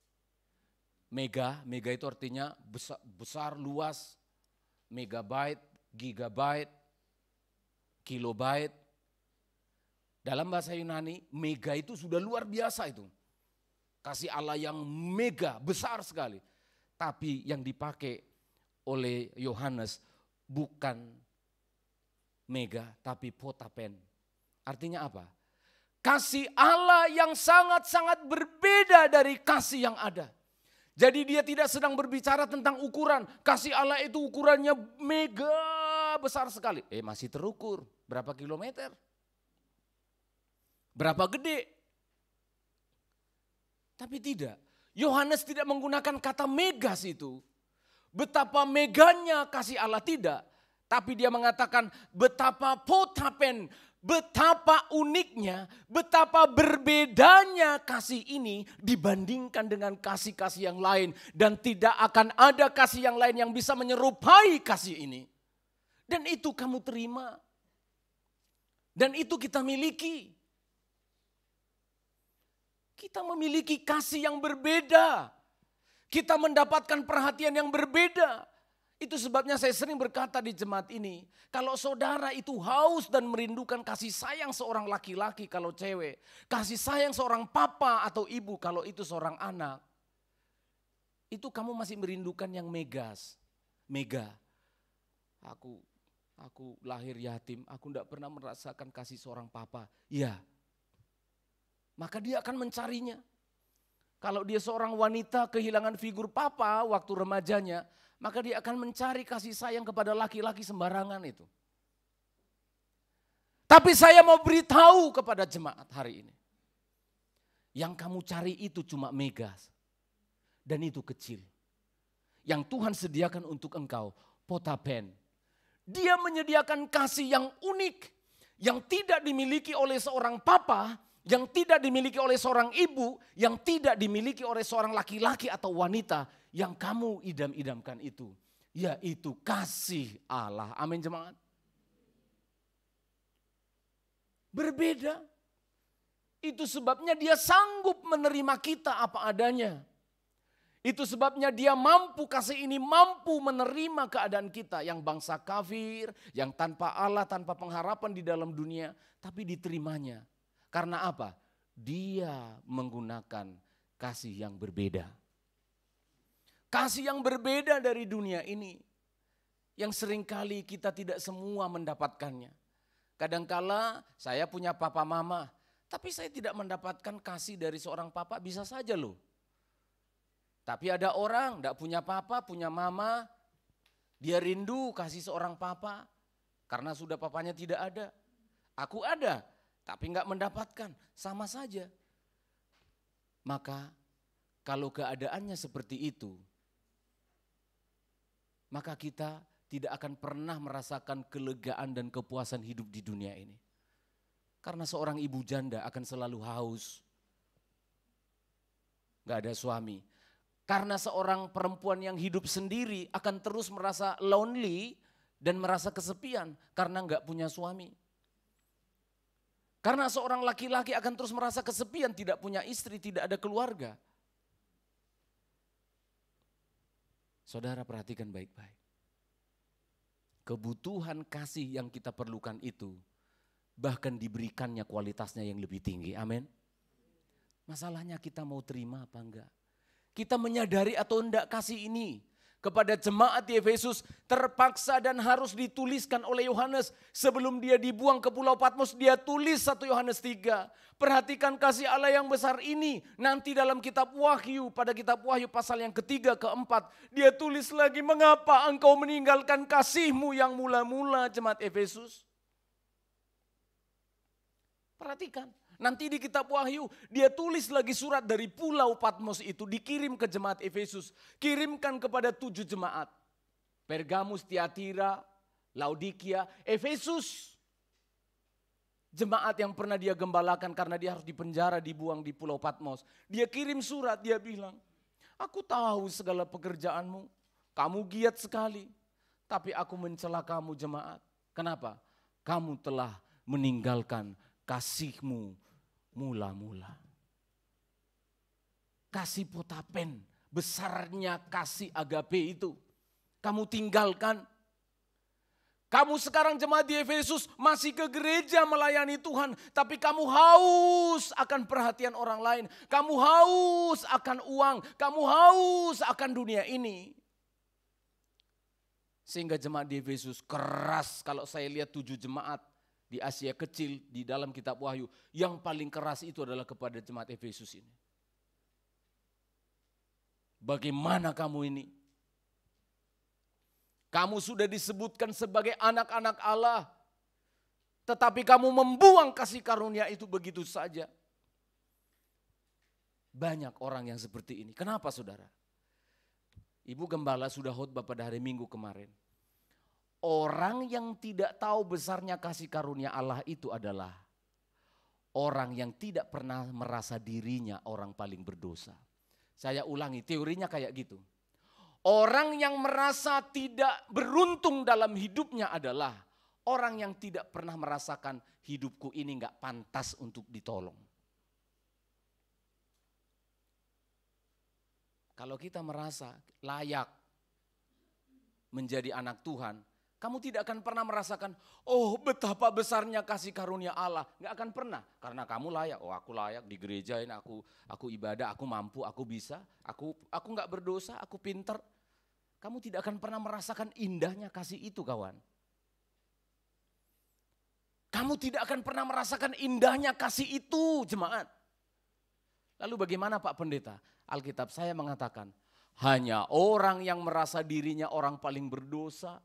mega itu artinya besar, luas, megabyte, gigabyte, kilobyte. Dalam bahasa Yunani, mega itu sudah luar biasa itu. Kasih Allah yang mega, besar sekali. Tapi yang dipakai oleh Yohanes bukan mega tapi potapen. Artinya apa? Kasih Allah yang sangat-sangat berbeda dari kasih yang ada. Jadi dia tidak sedang berbicara tentang ukuran. Kasih Allah itu ukurannya mega besar sekali. Masih terukur. Berapa kilometer? Berapa gede? Tapi tidak. Yohanes tidak menggunakan kata megas itu. Betapa meganya kasih Allah tidak. Tapi dia mengatakan betapa potapen, betapa uniknya, betapa berbedanya kasih ini dibandingkan dengan kasih-kasih yang lain. Dan tidak akan ada kasih yang lain yang bisa menyerupai kasih ini. Dan itu kamu terima. Dan itu kita miliki. Kita memiliki kasih yang berbeda. Kita mendapatkan perhatian yang berbeda. Itu sebabnya saya sering berkata di jemaat ini, kalau saudara itu haus dan merindukan kasih sayang seorang laki-laki kalau cewek, kasih sayang seorang papa atau ibu kalau itu seorang anak, itu kamu masih merindukan yang megas, mega. Aku lahir yatim, aku tidak pernah merasakan kasih seorang papa. Ya, maka dia akan mencarinya. Kalau dia seorang wanita kehilangan figur papa waktu remajanya, maka dia akan mencari kasih sayang kepada laki-laki sembarangan itu. Tapi saya mau beritahu kepada jemaat hari ini. Yang kamu cari itu cuma megas. Dan itu kecil. Yang Tuhan sediakan untuk engkau, potapen. Dia menyediakan kasih yang unik. Yang tidak dimiliki oleh seorang papa, yang tidak dimiliki oleh seorang ibu, yang tidak dimiliki oleh seorang laki-laki atau wanita, yang kamu idam-idamkan itu, yaitu kasih Allah. Amin jemaat. Berbeda. Itu sebabnya dia sanggup menerima kita apa adanya. Itu sebabnya dia mampu, kasih ini mampu menerima keadaan kita. Yang bangsa kafir, yang tanpa Allah, tanpa pengharapan di dalam dunia. Tapi diterimanya. Karena apa? Dia menggunakan kasih yang berbeda. Kasih yang berbeda dari dunia ini. Yang seringkali kita tidak semua mendapatkannya. Kadangkala saya punya papa mama. Tapi saya tidak mendapatkan kasih dari seorang papa, bisa saja loh. Tapi ada orang tidak punya papa, punya mama. Dia rindu kasih seorang papa. Karena sudah papanya tidak ada. Aku ada, tapi enggak mendapatkan. Sama saja. Maka kalau keadaannya seperti itu, maka kita tidak akan pernah merasakan kelegaan dan kepuasan hidup di dunia ini. Karena seorang ibu janda akan selalu haus. Gak ada suami. Karena seorang perempuan yang hidup sendiri akan terus merasa lonely dan merasa kesepian karena gak punya suami. Karena seorang laki-laki akan terus merasa kesepian, tidak punya istri, tidak ada keluarga. Saudara perhatikan baik-baik. Kebutuhan kasih yang kita perlukan itu bahkan diberikannya kualitasnya yang lebih tinggi. Amin. Masalahnya kita mau terima apa enggak? Kita menyadari atau enggak kasih ini kepada jemaat di Efesus terpaksa dan harus dituliskan oleh Yohanes. Sebelum dia dibuang ke Pulau Patmos, dia tulis 1 Yohanes 3. Perhatikan kasih Allah yang besar ini. Nanti dalam kitab Wahyu, pada kitab Wahyu pasal yang ketiga, keempat, dia tulis lagi, mengapa engkau meninggalkan kasihmu yang mula-mula, jemaat Efesus? Perhatikan. Nanti di kitab Wahyu dia tulis lagi surat dari Pulau Patmos itu dikirim ke jemaat Efesus. Kirimkan kepada 7 jemaat. Pergamus, Tiatira, Laodikia, Efesus. Jemaat yang pernah dia gembalakan karena dia harus dipenjara, dibuang di Pulau Patmos. Dia kirim surat, dia bilang, aku tahu segala pekerjaanmu, kamu giat sekali. Tapi aku mencela kamu jemaat. Kenapa? Kamu telah meninggalkan kasihmu mula-mula. Kasih potapen, besarnya kasih agape itu. Kamu tinggalkan. Kamu sekarang jemaat di Efesus masih ke gereja melayani Tuhan. Tapi kamu haus akan perhatian orang lain. Kamu haus akan uang. Kamu haus akan dunia ini. Sehingga jemaat di Efesus keras. Kalau saya lihat 7 jemaat di Asia kecil, di dalam kitab Wahyu, yang paling keras itu adalah kepada jemaat Efesus ini. Bagaimana kamu ini? Kamu sudah disebutkan sebagai anak-anak Allah. Tetapi kamu membuang kasih karunia itu begitu saja. Banyak orang yang seperti ini. Kenapa saudara? Ibu Gembala sudah khotbah pada hari Minggu kemarin. Orang yang tidak tahu besarnya kasih karunia Allah itu adalah orang yang tidak pernah merasa dirinya orang paling berdosa. Saya ulangi, teorinya kayak gitu. Orang yang merasa tidak beruntung dalam hidupnya adalah orang yang tidak pernah merasakan hidupku ini gak pantas untuk ditolong. Kalau kita merasa layak menjadi anak Tuhan, kamu tidak akan pernah merasakan, oh betapa besarnya kasih karunia Allah. Gak akan pernah, karena kamu layak. Oh aku layak di gereja ini, aku ibadah, aku mampu, aku bisa, aku gak berdosa, aku pinter. Kamu tidak akan pernah merasakan indahnya kasih itu kawan. Kamu tidak akan pernah merasakan indahnya kasih itu jemaat. Lalu bagaimana Pak Pendeta? Alkitab saya mengatakan, hanya orang yang merasa dirinya orang paling berdosa,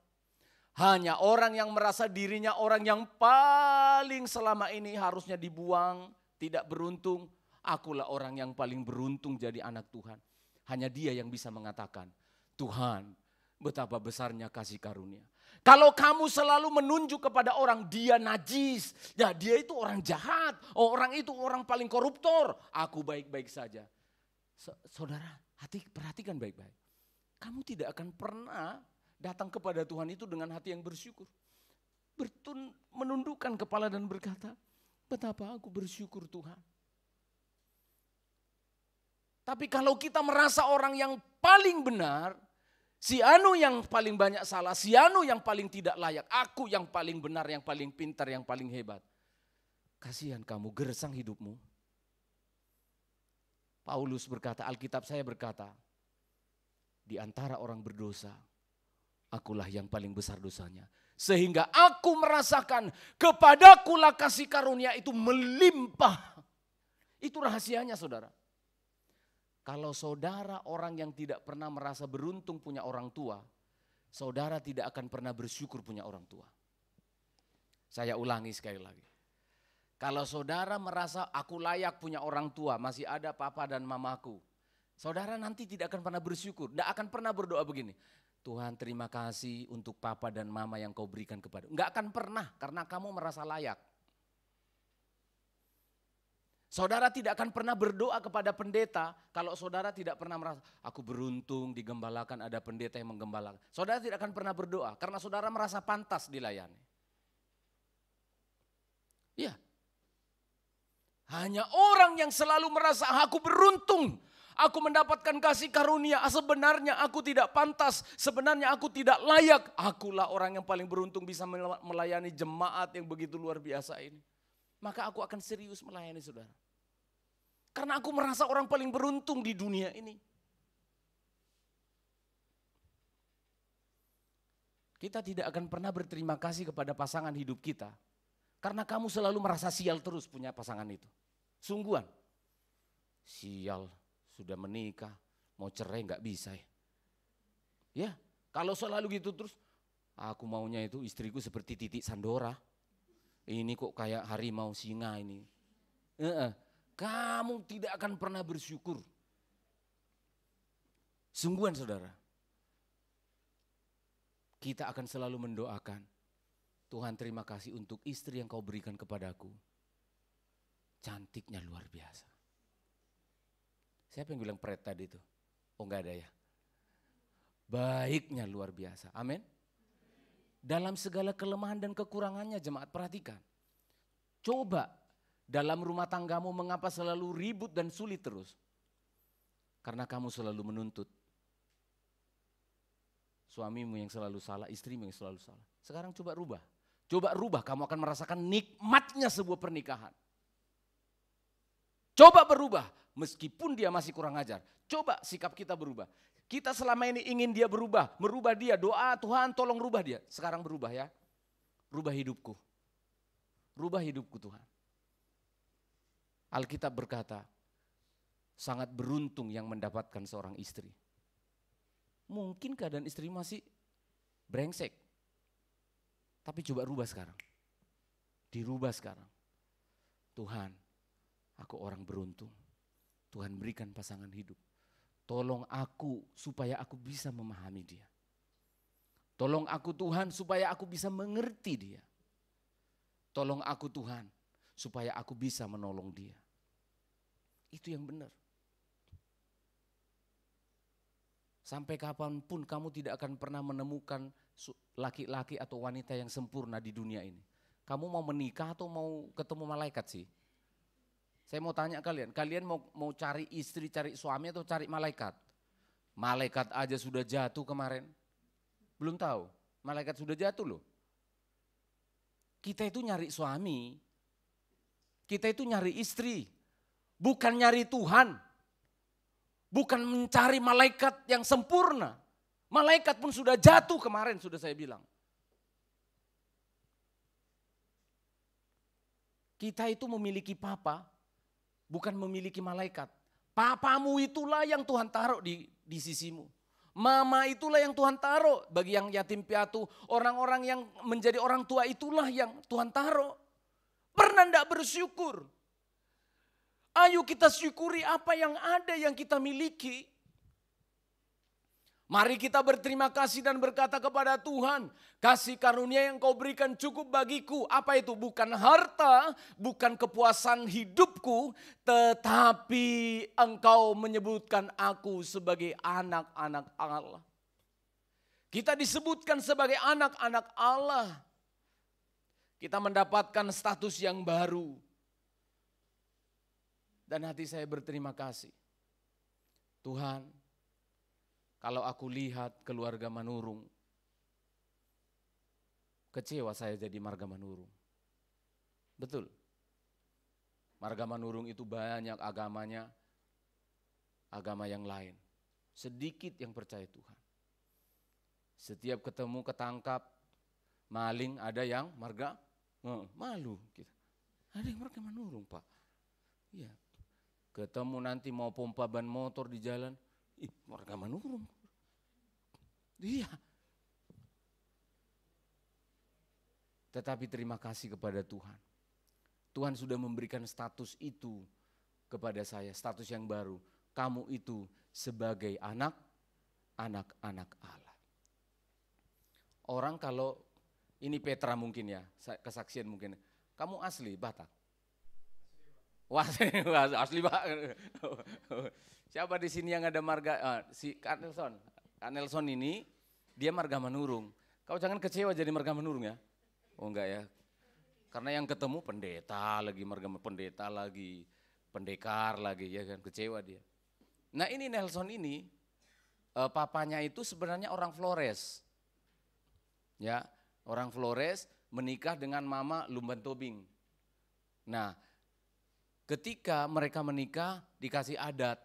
hanya orang yang merasa dirinya orang yang paling selama ini harusnya dibuang, tidak beruntung. Akulah orang yang paling beruntung jadi anak Tuhan. Hanya dia yang bisa mengatakan, Tuhan betapa besarnya kasih karunia. Kalau kamu selalu menunjuk kepada orang dia najis, ya dia itu orang jahat, orang itu orang paling koruptor, aku baik-baik saja. Saudara, perhatikan baik-baik. Kamu tidak akan pernah datang kepada Tuhan itu dengan hati yang bersyukur. Menundukkan kepala dan berkata, betapa aku bersyukur Tuhan. Tapi kalau kita merasa orang yang paling benar, si anu yang paling banyak salah, si anu yang paling tidak layak, aku yang paling benar, yang paling pintar, yang paling hebat. Kasihan kamu, gersang hidupmu. Paulus berkata, Alkitab saya berkata, di antara orang berdosa, akulah yang paling besar dosanya. Sehingga aku merasakan kepadakulah kasih karunia itu melimpah. Itu rahasianya saudara. Kalau saudara orang yang tidak pernah merasa beruntung punya orang tua, saudara tidak akan pernah bersyukur punya orang tua. Saya ulangi sekali lagi. Kalau saudara merasa aku layak punya orang tua, masih ada papa dan mamaku, saudara nanti tidak akan pernah bersyukur, tidak akan pernah berdoa begini. Tuhan terima kasih untuk papa dan mama yang kau berikan kepada. Enggak akan pernah karena kamu merasa layak. Saudara tidak akan pernah berdoa kepada pendeta kalau saudara tidak pernah merasa, aku beruntung digembalakan ada pendeta yang menggembalakan. Saudara tidak akan pernah berdoa karena saudara merasa pantas dilayani. Ya. Hanya orang yang selalu merasa aku beruntung, aku mendapatkan kasih karunia, sebenarnya aku tidak pantas, sebenarnya aku tidak layak. Akulah orang yang paling beruntung bisa melayani jemaat yang begitu luar biasa ini. Maka aku akan serius melayani saudara. Karena aku merasa orang paling beruntung di dunia ini. Kita tidak akan pernah berterima kasih kepada pasangan hidup kita. Karena kamu selalu merasa sial terus punya pasangan itu. Sungguhan. Sial, sudah menikah, mau cerai gak bisa ya. Ya, kalau selalu gitu terus, aku maunya itu istriku seperti Titik Sandora. Ini kok kayak harimau singa ini. Kamu tidak akan pernah bersyukur. Sungguhan saudara. Kita akan selalu mendoakan. Tuhan terima kasih untuk istri yang kau berikan kepadaku. Cantiknya luar biasa. Siapa yang bilang pret tadi itu? Oh enggak ada ya. Baiknya luar biasa. Amin. Dalam segala kelemahan dan kekurangannya jemaat perhatikan. Coba dalam rumah tanggamu mengapa selalu ribut dan sulit terus? Karena kamu selalu menuntut. Suamimu yang selalu salah, istrimu yang selalu salah. Sekarang coba rubah. Coba rubah, kamu akan merasakan nikmatnya sebuah pernikahan. Coba berubah, meskipun dia masih kurang ajar. Coba sikap kita berubah. Kita selama ini ingin dia berubah, merubah dia, doa Tuhan tolong rubah dia. Sekarang berubah ya, rubah hidupku. Rubah hidupku Tuhan. Alkitab berkata, sangat beruntung yang mendapatkan seorang istri. Mungkin keadaan istri masih brengsek. Tapi coba rubah sekarang. Dirubah sekarang. Tuhan, aku orang beruntung. Tuhan berikan pasangan hidup. Tolong aku supaya aku bisa memahami dia. Tolong aku Tuhan supaya aku bisa mengerti dia. Tolong aku Tuhan supaya aku bisa menolong dia. Itu yang benar. Sampai kapanpun kamu tidak akan pernah menemukan laki-laki atau wanita yang sempurna di dunia ini. Kamu mau menikah atau mau ketemu malaikat sih? Saya mau tanya kalian mau cari istri, cari suami atau cari malaikat? Malaikat aja sudah jatuh kemarin. Belum tahu, malaikat sudah jatuh loh. Kita itu nyari suami, kita itu nyari istri, bukan nyari Tuhan. Bukan mencari malaikat yang sempurna. Malaikat pun sudah jatuh kemarin, sudah saya bilang. Kita itu memiliki papa, bukan memiliki malaikat. Papamu itulah yang Tuhan taruh di sisimu. Mama itulah yang Tuhan taruh bagi yang yatim piatu. Orang-orang yang menjadi orang tua itulah yang Tuhan taruh. Pernah enggak bersyukur? Ayo kita syukuri apa yang ada yang kita miliki. Mari kita berterima kasih dan berkata kepada Tuhan, kasih karunia yang kau berikan cukup bagiku. Apa itu? Bukan harta, bukan kepuasan hidupku, tetapi engkau menyebutkan aku sebagai anak-anak Allah. Kita disebutkan sebagai anak-anak Allah. Kita mendapatkan status yang baru. Dan hati saya berterima kasih. Tuhan, kalau aku lihat keluarga Manurung, kecewa saya jadi marga Manurung. Betul. Marga Manurung itu banyak agamanya, agama yang lain. Sedikit yang percaya Tuhan. Setiap ketemu ketangkap, maling ada yang marga malu. Ada yang marga Manurung Pak. Iya. Ketemu nanti mau pompa ban motor di jalan, marga Manurung. Iya. Tetapi terima kasih kepada Tuhan. Tuhan sudah memberikan status itu kepada saya, status yang baru. Kamu itu sebagai anak-anak Allah. Orang kalau, ini Petra mungkin ya, kesaksian mungkin. Kamu asli Batak? Wah, asli Pak. Siapa di sini yang ada marga? Si Kak Nelson. Kak Nelson ini dia marga Manurung. Kau jangan kecewa jadi marga Manurung ya. Oh enggak ya. Karena yang ketemu pendeta lagi, marga pendeta lagi, pendekar lagi ya kan, kecewa dia. Nah ini Nelson ini papanya itu sebenarnya orang Flores. Ya, orang Flores menikah dengan mama Lumban Tobing. Nah, ketika mereka menikah dikasih adat,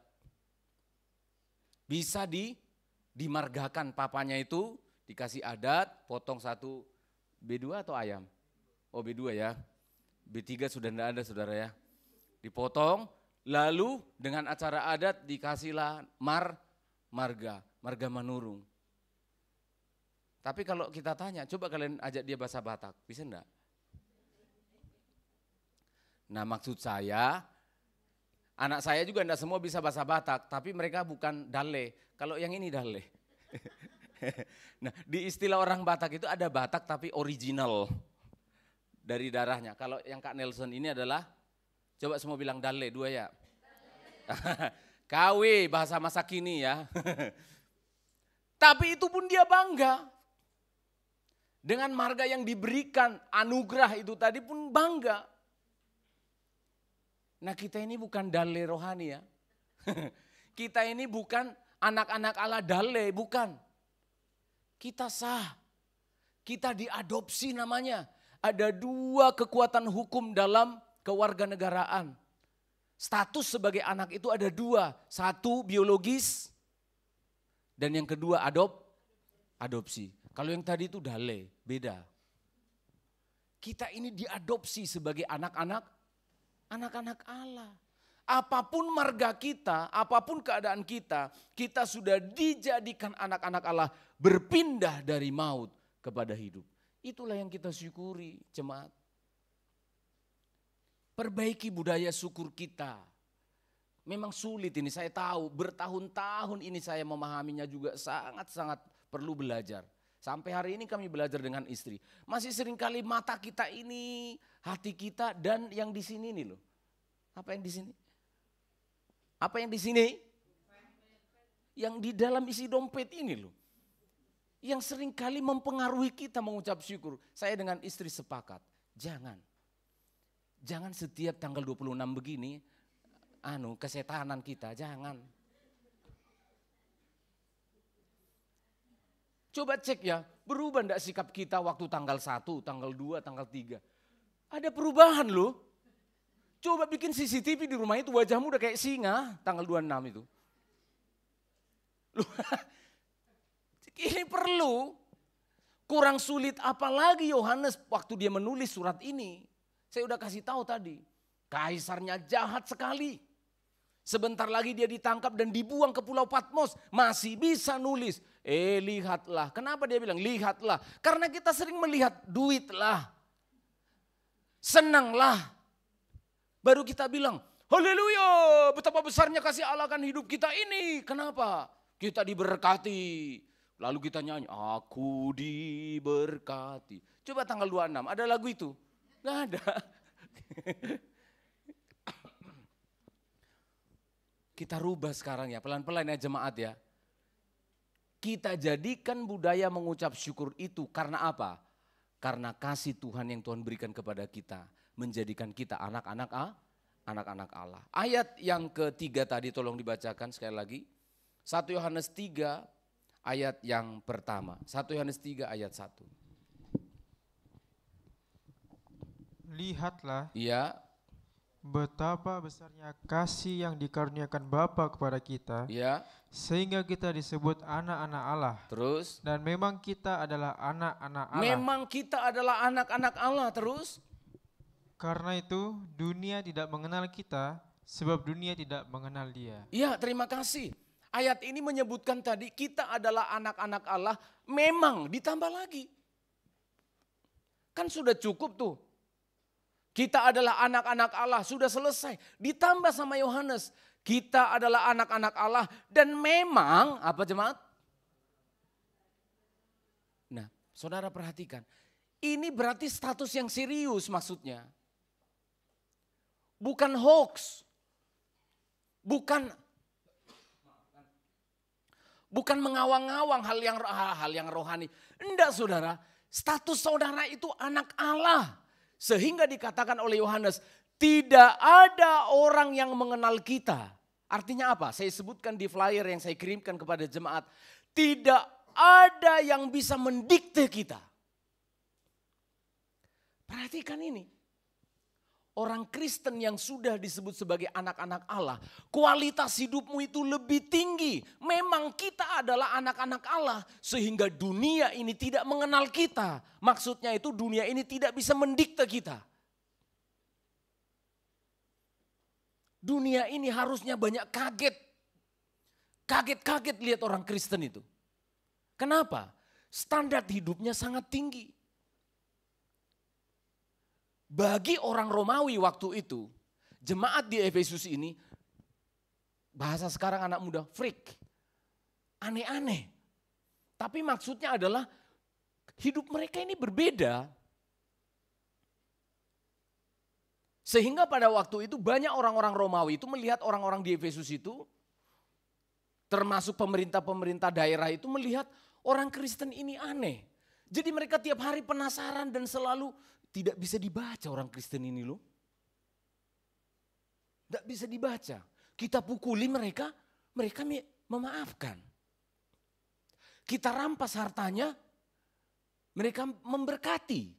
bisa dimargakan papanya itu dikasih adat, potong satu B2 atau ayam? Oh B2 ya, B3 sudah tidak ada saudara ya. Dipotong, lalu dengan acara adat dikasihlah marga Manurung. Tapi kalau kita tanya, coba kalian ajak dia bahasa Batak, bisa enggak? Nah maksud saya, anak saya juga enggak semua bisa bahasa Batak, tapi mereka bukan dale. Kalau yang ini dale. Nah di istilah orang Batak itu ada Batak tapi original dari darahnya. Kalau yang Kak Nelson ini adalah, coba semua bilang dale, dua ya. KW bahasa masa kini ya. Tapi itu pun dia bangga. Dengan marga yang diberikan, anugerah itu tadi pun bangga. Nah kita ini bukan dale rohani ya. Kita ini bukan anak-anak Allah dale, bukan. Kita sah. Kita diadopsi namanya. Ada dua kekuatan hukum dalam kewarganegaraan. Status sebagai anak itu ada dua. Satu biologis dan yang kedua adopsi. Kalau yang tadi itu dale, beda. Kita ini diadopsi sebagai anak-anak Allah. apapun marga kita, apapun keadaan kita, kita sudah dijadikan anak-anak Allah, berpindah dari maut kepada hidup. Itulah yang kita syukuri, jemaat. Perbaiki budaya syukur kita. Memang sulit ini, saya tahu, bertahun-tahun ini saya memahaminya juga sangat-sangat perlu belajar. Sampai hari ini kami belajar dengan istri. Masih seringkali mata kita ini, hati kita, dan yang di sini nih loh. Apa yang di sini? Apa yang di sini? Yang di dalam isi dompet ini loh. Yang seringkali mempengaruhi kita mengucap syukur. Saya dengan istri sepakat, jangan setiap tanggal 26 begini, kesetanan kita, jangan. Coba cek ya, berubah enggak sikap kita waktu tanggal 1, tanggal 2, tanggal 3. Ada perubahan loh. Coba bikin CCTV di rumah itu, wajahmu udah kayak singa tanggal 26 itu. Loh, ini perlu. Kurang sulit apalagi Yohanes waktu dia menulis surat ini. Saya udah kasih tahu tadi, kaisarnya jahat sekali. Sebentar lagi dia ditangkap dan dibuang ke Pulau Patmos. Masih bisa nulis, lihatlah. Kenapa dia bilang lihatlah? Karena kita sering melihat duitlah. Senanglah. Baru kita bilang, haleluya, betapa besarnya kasih Allah akan hidup kita ini. Kenapa? Kita diberkati. Lalu kita nyanyi, aku diberkati. Coba tanggal 26, ada lagu itu? Nggak ada. Kita rubah sekarang ya, pelan-pelan ya jemaat ya. Kita jadikan budaya mengucap syukur itu karena apa? Karena kasih Tuhan yang Tuhan berikan kepada kita. Menjadikan kita anak-anak Allah. Ayat yang ketiga tadi tolong dibacakan sekali lagi. 1 Yohanes 3 ayat yang pertama. 1 Yohanes 3 ayat 1. Lihatlah. Iya. Betapa besarnya kasih yang dikaruniakan Bapa kepada kita, Iya. sehingga kita disebut anak-anak Allah. Terus? Dan memang kita adalah anak-anak Allah. Memang kita adalah anak-anak Allah. Terus? Karena itu dunia tidak mengenal kita, sebab dunia tidak mengenal Dia. Iya, terima kasih. Ayat ini menyebutkan tadi kita adalah anak-anak Allah, memang ditambah lagi. Kan sudah cukup tuh. Kita adalah anak-anak Allah, sudah selesai. Ditambah sama Yohanes, kita adalah anak-anak Allah dan memang, apa jemaat? Nah, saudara perhatikan. Ini berarti status yang serius maksudnya. Bukan hoax. Bukan mengawang-awang hal yang rohani. Enggak saudara, status saudara itu anak Allah. Sehingga dikatakan oleh Yohanes, tidak ada orang yang mengenal kita. Artinya apa? Saya sebutkan di flyer yang saya kirimkan kepada jemaat. Tidak ada yang bisa mendikte kita. Perhatikan ini. Orang Kristen yang sudah disebut sebagai anak-anak Allah, kualitas hidupmu itu lebih tinggi. Memang kita adalah anak-anak Allah, sehingga dunia ini tidak mengenal kita. Maksudnya itu dunia ini tidak bisa mendikte kita. Dunia ini harusnya banyak kaget. Kaget-kaget lihat orang Kristen itu. Kenapa? Standar hidupnya sangat tinggi. Bagi orang Romawi waktu itu, jemaat di Efesus ini, bahasa sekarang anak muda, freak. Aneh-aneh. Tapi maksudnya adalah hidup mereka ini berbeda. Sehingga pada waktu itu banyak orang-orang Romawi itu melihat orang-orang di Efesus itu, termasuk pemerintah-pemerintah daerah itu melihat orang Kristen ini aneh. Jadi mereka tiap hari penasaran dan selalu tidak bisa dibaca orang Kristen ini loh. Tidak bisa dibaca. Kita pukuli mereka, mereka memaafkan. Kita rampas hartanya, mereka memberkati.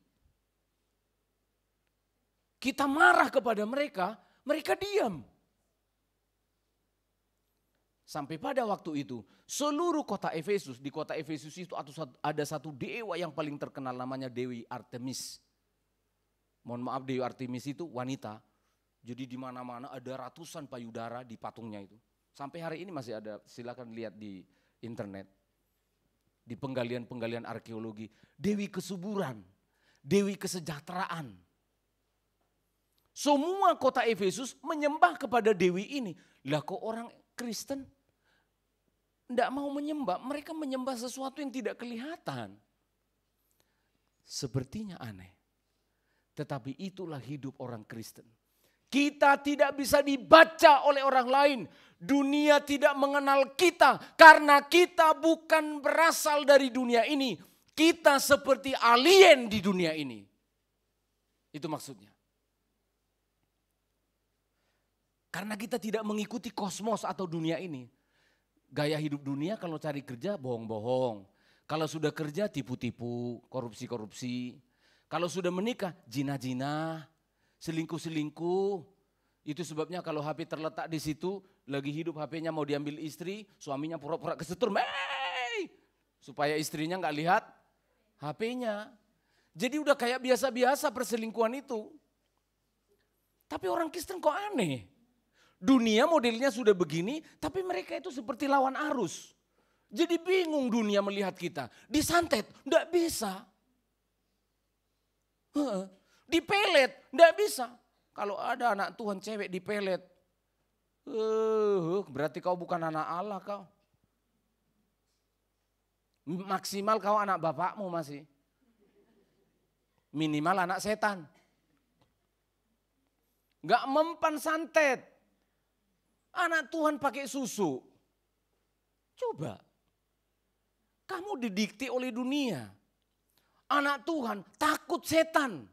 Kita marah kepada mereka, mereka diam. Sampai pada waktu itu, seluruh kota Efesus, di kota Efesus itu ada satu dewa yang paling terkenal namanya Dewi Artemis. Mohon maaf, Dewi Artemis itu wanita. Jadi di mana-mana ada ratusan payudara di patungnya itu. Sampai hari ini masih ada, silakan lihat di internet. Di penggalian-penggalian arkeologi. Dewi kesuburan, dewi kesejahteraan. Semua kota Efesus menyembah kepada dewi ini. Lah kok orang Kristen tidak mau menyembah, mereka menyembah sesuatu yang tidak kelihatan. Sepertinya aneh. Tetapi itulah hidup orang Kristen. Kita tidak bisa dibaca oleh orang lain. Dunia tidak mengenal kita karena kita bukan berasal dari dunia ini. Kita seperti alien di dunia ini. Itu maksudnya. Karena kita tidak mengikuti kosmos atau dunia ini. Gaya hidup dunia kalau cari kerja bohong-bohong. Kalau sudah kerja tipu-tipu, korupsi-korupsi. Kalau sudah menikah jinah-jinah. Selingkuh-selingkuh, itu sebabnya kalau HP terletak di situ, lagi hidup HP-nya mau diambil istri, suaminya pura-pura kesetrum, supaya istrinya nggak lihat HP-nya. Jadi udah kayak biasa-biasa perselingkuhan itu. Tapi orang Kristen kok aneh. Dunia modelnya sudah begini, tapi mereka itu seperti lawan arus. Jadi bingung dunia melihat kita, disantet, nggak bisa. Dipelet, enggak bisa. Kalau ada anak Tuhan cewek dipelet, berarti kau bukan anak Allah kau. Maksimal kau anak bapakmu masih. Minimal anak setan. Enggak mempan santet. Anak Tuhan pakai susu. Coba. Kamu didikte oleh dunia. Anak Tuhan takut setan.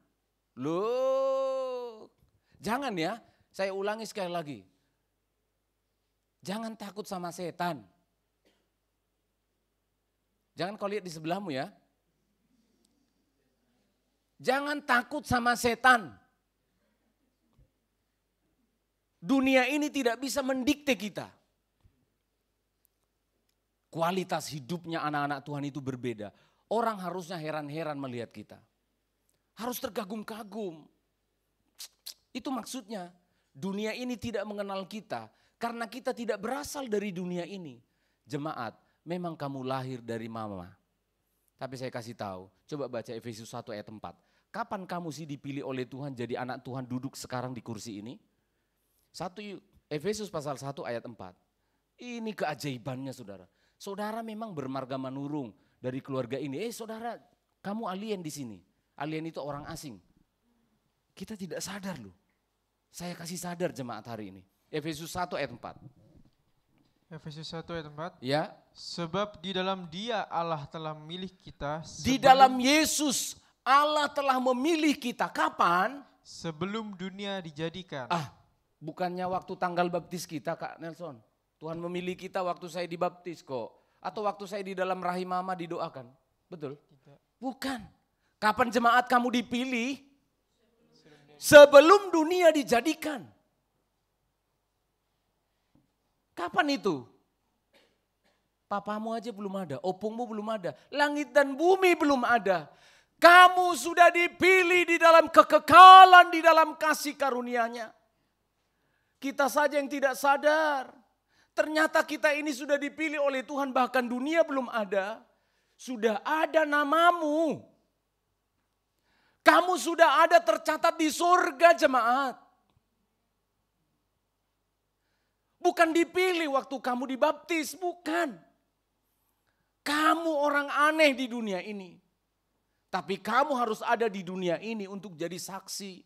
Loh, jangan ya, saya ulangi sekali lagi. Jangan takut sama setan. Jangan kau lihat di sebelahmu ya. Jangan takut sama setan. Dunia ini tidak bisa mendikte kita. Kualitas hidupnya anak-anak Tuhan itu berbeda. Orang harusnya heran-heran melihat kita. Harus terkagum-kagum. Itu maksudnya. Dunia ini tidak mengenal kita. Karena kita tidak berasal dari dunia ini. Jemaat, memang kamu lahir dari mama. Tapi saya kasih tahu. Coba baca Efesus 1 ayat 4. Kapan kamu sih dipilih oleh Tuhan jadi anak Tuhan duduk sekarang di kursi ini? Efesus pasal 1 ayat 4. Ini keajaibannya saudara. Saudara memang bermarga manurung dari keluarga ini. Saudara, kamu alien di sini. Alien itu orang asing. Kita tidak sadar loh. Saya kasih sadar jemaat hari ini. Efesus 1 ayat 4. Efesus 1 ayat 4. Ya. Sebab di dalam Dia Allah telah memilih kita. Di dalam Yesus Allah telah memilih kita. Kapan? Sebelum dunia dijadikan. Bukannya waktu tanggal baptis kita Kak Nelson. Tuhan memilih kita waktu saya dibaptis kok. Atau waktu saya di dalam rahim mama didoakan. Betul? Tidak. Bukan. Kapan jemaat kamu dipilih? Sebelum dunia dijadikan. Kapan itu? Papamu aja belum ada, opungmu belum ada, langit dan bumi belum ada. Kamu sudah dipilih di dalam kekekalan, di dalam kasih karunia-Nya. Kita saja yang tidak sadar. Ternyata kita ini sudah dipilih oleh Tuhan, bahkan dunia belum ada. Sudah ada namamu. Kamu sudah ada tercatat di surga jemaat. Bukan dipilih waktu kamu dibaptis, bukan. Kamu orang aneh di dunia ini. Tapi kamu harus ada di dunia ini untuk jadi saksi.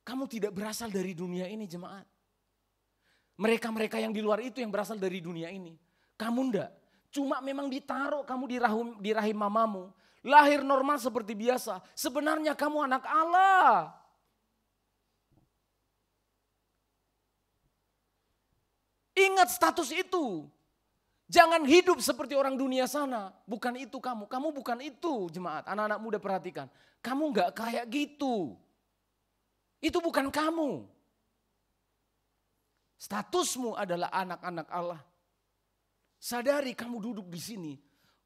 Kamu tidak berasal dari dunia ini jemaat. Mereka-mereka yang di luar itu yang berasal dari dunia ini. Kamu enggak. Cuma memang ditaruh kamu di rahim mamamu. Lahir normal seperti biasa. Sebenarnya kamu anak Allah. Ingat status itu. Jangan hidup seperti orang dunia sana. Bukan itu kamu. Kamu bukan itu jemaat. Anak-anak muda perhatikan. Kamu enggak kayak gitu. Itu bukan kamu. Statusmu adalah anak-anak Allah. Sadari kamu duduk di sini.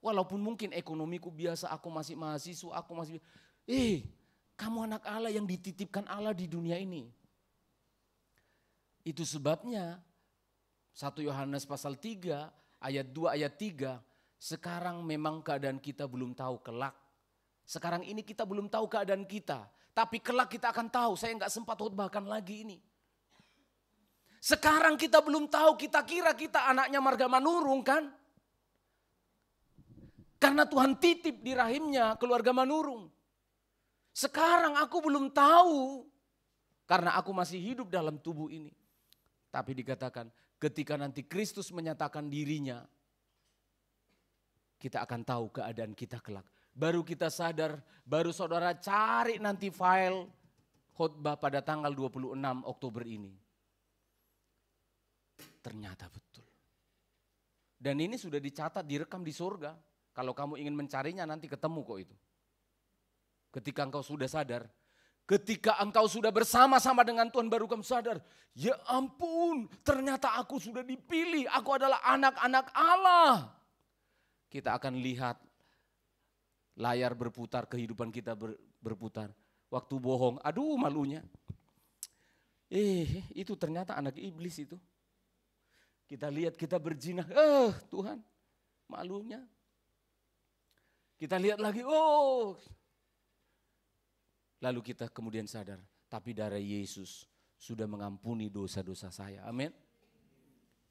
Walaupun mungkin ekonomiku biasa, aku masih mahasiswa, Kamu anak Allah yang dititipkan Allah di dunia ini. Itu sebabnya 1 Yohanes pasal 3 ayat 2 ayat 3, sekarang memang keadaan kita belum tahu kelak. Sekarang ini kita belum tahu keadaan kita, tapi kelak kita akan tahu. Saya enggak sempat khotbahkan lagi ini. Sekarang kita belum tahu, kita kira kita anaknya marga manurung kan? Karena Tuhan titip di rahimnya keluarga manurung. Sekarang aku belum tahu karena aku masih hidup dalam tubuh ini. Tapi dikatakan ketika nanti Kristus menyatakan dirinya, kita akan tahu keadaan kita kelak. Baru kita sadar, baru saudara cari nanti file khotbah pada tanggal 26 Oktober ini. Ternyata betul. Dan ini sudah dicatat, direkam di surga. Kalau kamu ingin mencarinya nanti ketemu kok itu. Ketika engkau sudah sadar, ketika engkau sudah bersama-sama dengan Tuhan baru kamu sadar, ya ampun ternyata aku sudah dipilih, aku adalah anak-anak Allah. Kita akan lihat layar berputar, kehidupan kita berputar. Waktu bohong, aduh malunya. Itu ternyata anak iblis itu. Kita lihat kita berzina, Tuhan malunya. Kita lihat lagi, lalu kita kemudian sadar, tapi darah Yesus sudah mengampuni dosa-dosa saya. Amin.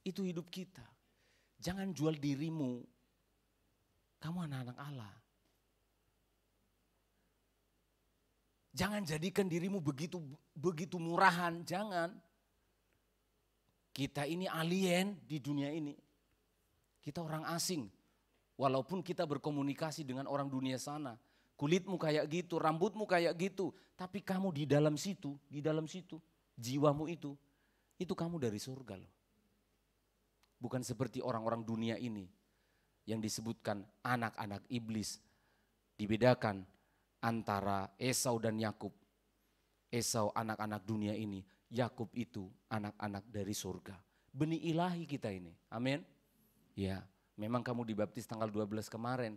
Itu hidup kita. Jangan jual dirimu. Kamu anak-anak Allah. Jangan jadikan dirimu begitu murahan, jangan. Kita ini alien di dunia ini. Kita orang asing. Walaupun kita berkomunikasi dengan orang dunia sana. Kulitmu kayak gitu, rambutmu kayak gitu. Tapi kamu di dalam situ, jiwamu itu kamu dari surga loh. Bukan seperti orang-orang dunia ini yang disebutkan anak-anak iblis. Dibedakan antara Esau dan Yakub. Esau anak-anak dunia ini, Yakub itu anak-anak dari surga. Benih ilahi kita ini, amin. Ya, memang kamu dibaptis tanggal 12 kemarin.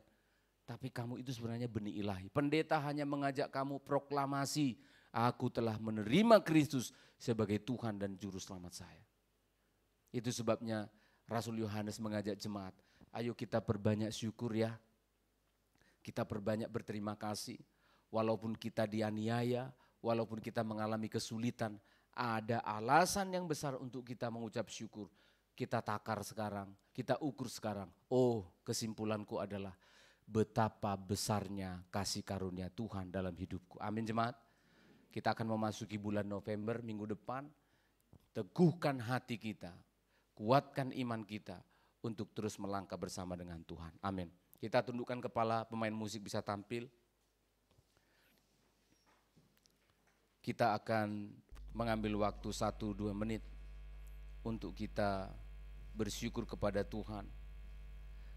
Tapi kamu itu sebenarnya benih ilahi. Pendeta hanya mengajak kamu proklamasi, aku telah menerima Kristus sebagai Tuhan dan Juru Selamat saya. Itu sebabnya Rasul Yohanes mengajak jemaat, ayo kita perbanyak syukur ya. Kita perbanyak berterima kasih. Walaupun kita dianiaya, walaupun kita mengalami kesulitan, ada alasan yang besar untuk kita mengucap syukur. Kita takar sekarang, kita ukur sekarang. Oh, kesimpulanku adalah betapa besarnya kasih karunia Tuhan dalam hidupku. Amin jemaat. Kita akan memasuki bulan November minggu depan. Teguhkan hati kita, kuatkan iman kita untuk terus melangkah bersama dengan Tuhan. Amin. Kita tundukkan kepala, pemain musik bisa tampil. Kita akan mengambil waktu 1-2 menit untuk kita bersyukur kepada Tuhan.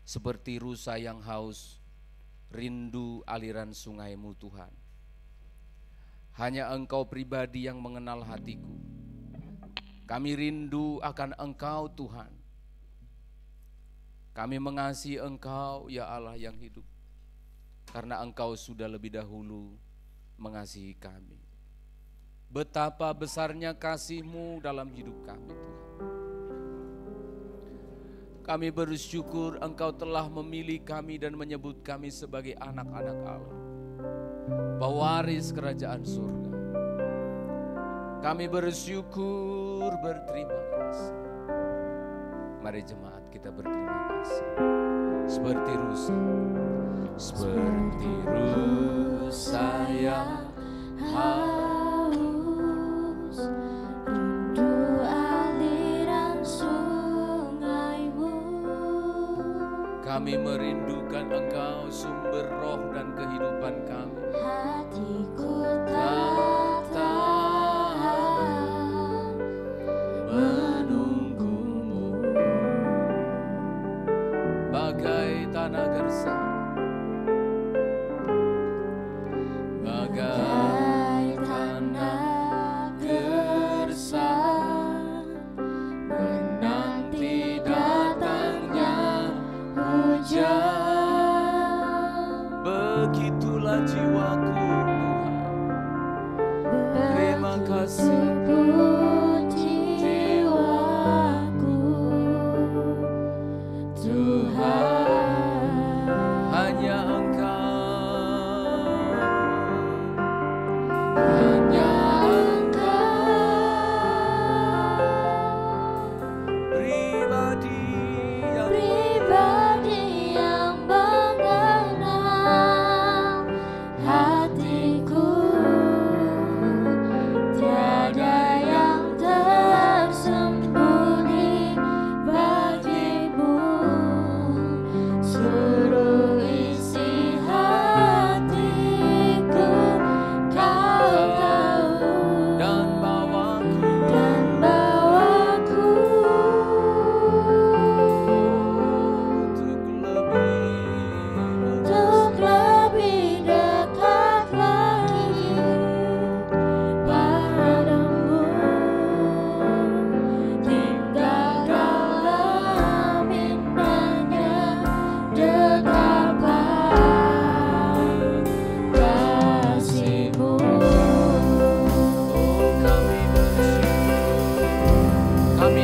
Seperti rusa yang haus, rindu aliran sungai-Mu Tuhan. Hanya Engkau pribadi yang mengenal hatiku. Kami rindu akan Engkau Tuhan. Kami mengasihi Engkau ya Allah yang hidup. Karena Engkau sudah lebih dahulu mengasihi kami. Betapa besarnya kasih-Mu dalam hidup kami Tuhan. Kami bersyukur Engkau telah memilih kami dan menyebut kami sebagai anak-anak Allah, pewaris kerajaan surga. Kami bersyukur, berterima kasih. Mari jemaat kita berterima kasih. Seperti rusa yang haus, rindu aliran sungai-Mu. Kami merindukan Engkau, sumber roh dan kehidupan kami. Hatiku tak tahan menunggu-Mu. Bagai tanah gersang, bagai tanah gersang, menanti datangnya hujan. Begitulah jiwaku Tuhan,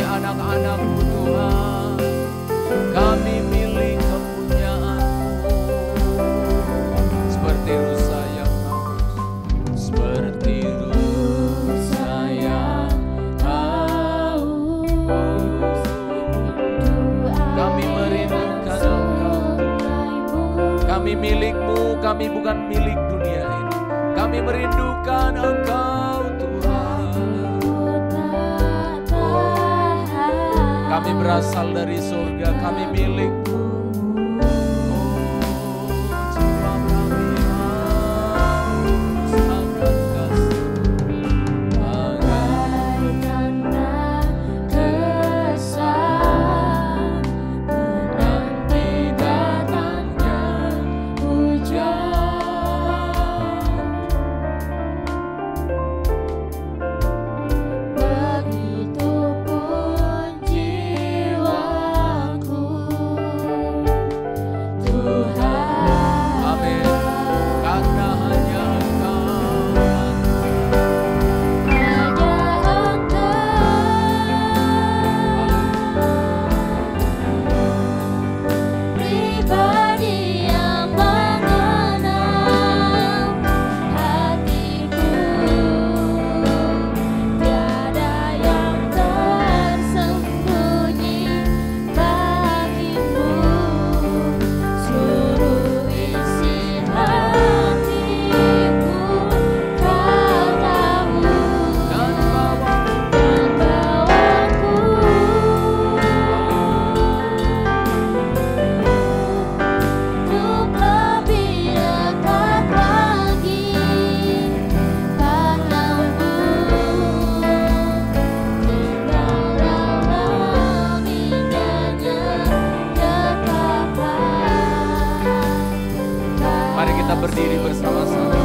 anak-anak-Mu Tuhan, kami milik kepunyaan-Mu. Seperti rusa yang haus, seperti rusa yang haus, kami merindukan Engkau. Kami milik-Mu, kami bukan milik dunia ini. Kami merindukan Engkau Tuhan. Kami berasal dari surga, kami milik-Mu. Jiwa kami haus akan kasih-Mu. Bagai tanda kesal menanti datangnya hujan. Begitupun jiwaku, Tuhan. Amin. Karena hanya Engkau, Hanya Engkau pribadi yang mengenal hatiku, tiada yang tersembunyi bagimu, seluruh isi hatiku Kau tahu, dan bawamu dan bawaku untuk lebih dekat lagi padamu, tinggal dalam indahnya kekayaan. Mari kita berdiri bersama-sama.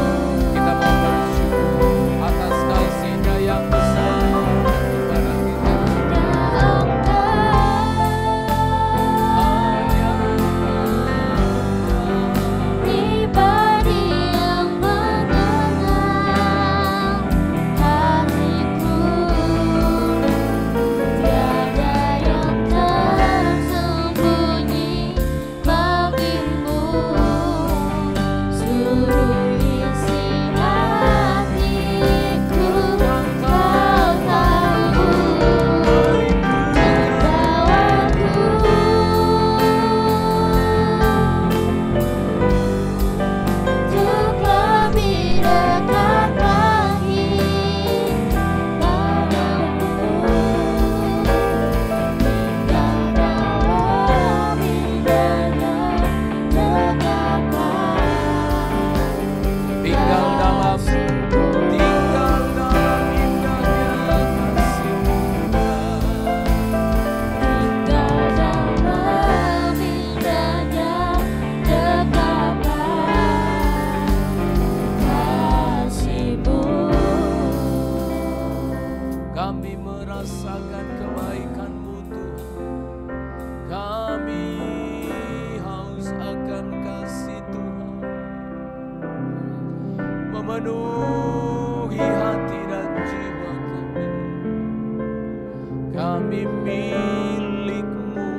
Kita mau bersyukur atas kasih-Nya yang besar kepada kita. Hanya Pribadi yang mengenal hatiku, tiada yang tersembunyi bagimu, seluruh isi hatiku Kau tahu, dan bawaku untuk lebih dekat lagi padamu, tinggal dalam indahnya kekayaan. tinggal dalam indahnya kasih-Mu. Tinggal dalam indahnya kasih-Mu. Kami merasakan kebaikan-Mu Tuhan. Kami haus akan kasih Tuhan, memenuhi hati dan jiwa kami. Kami milik-Mu,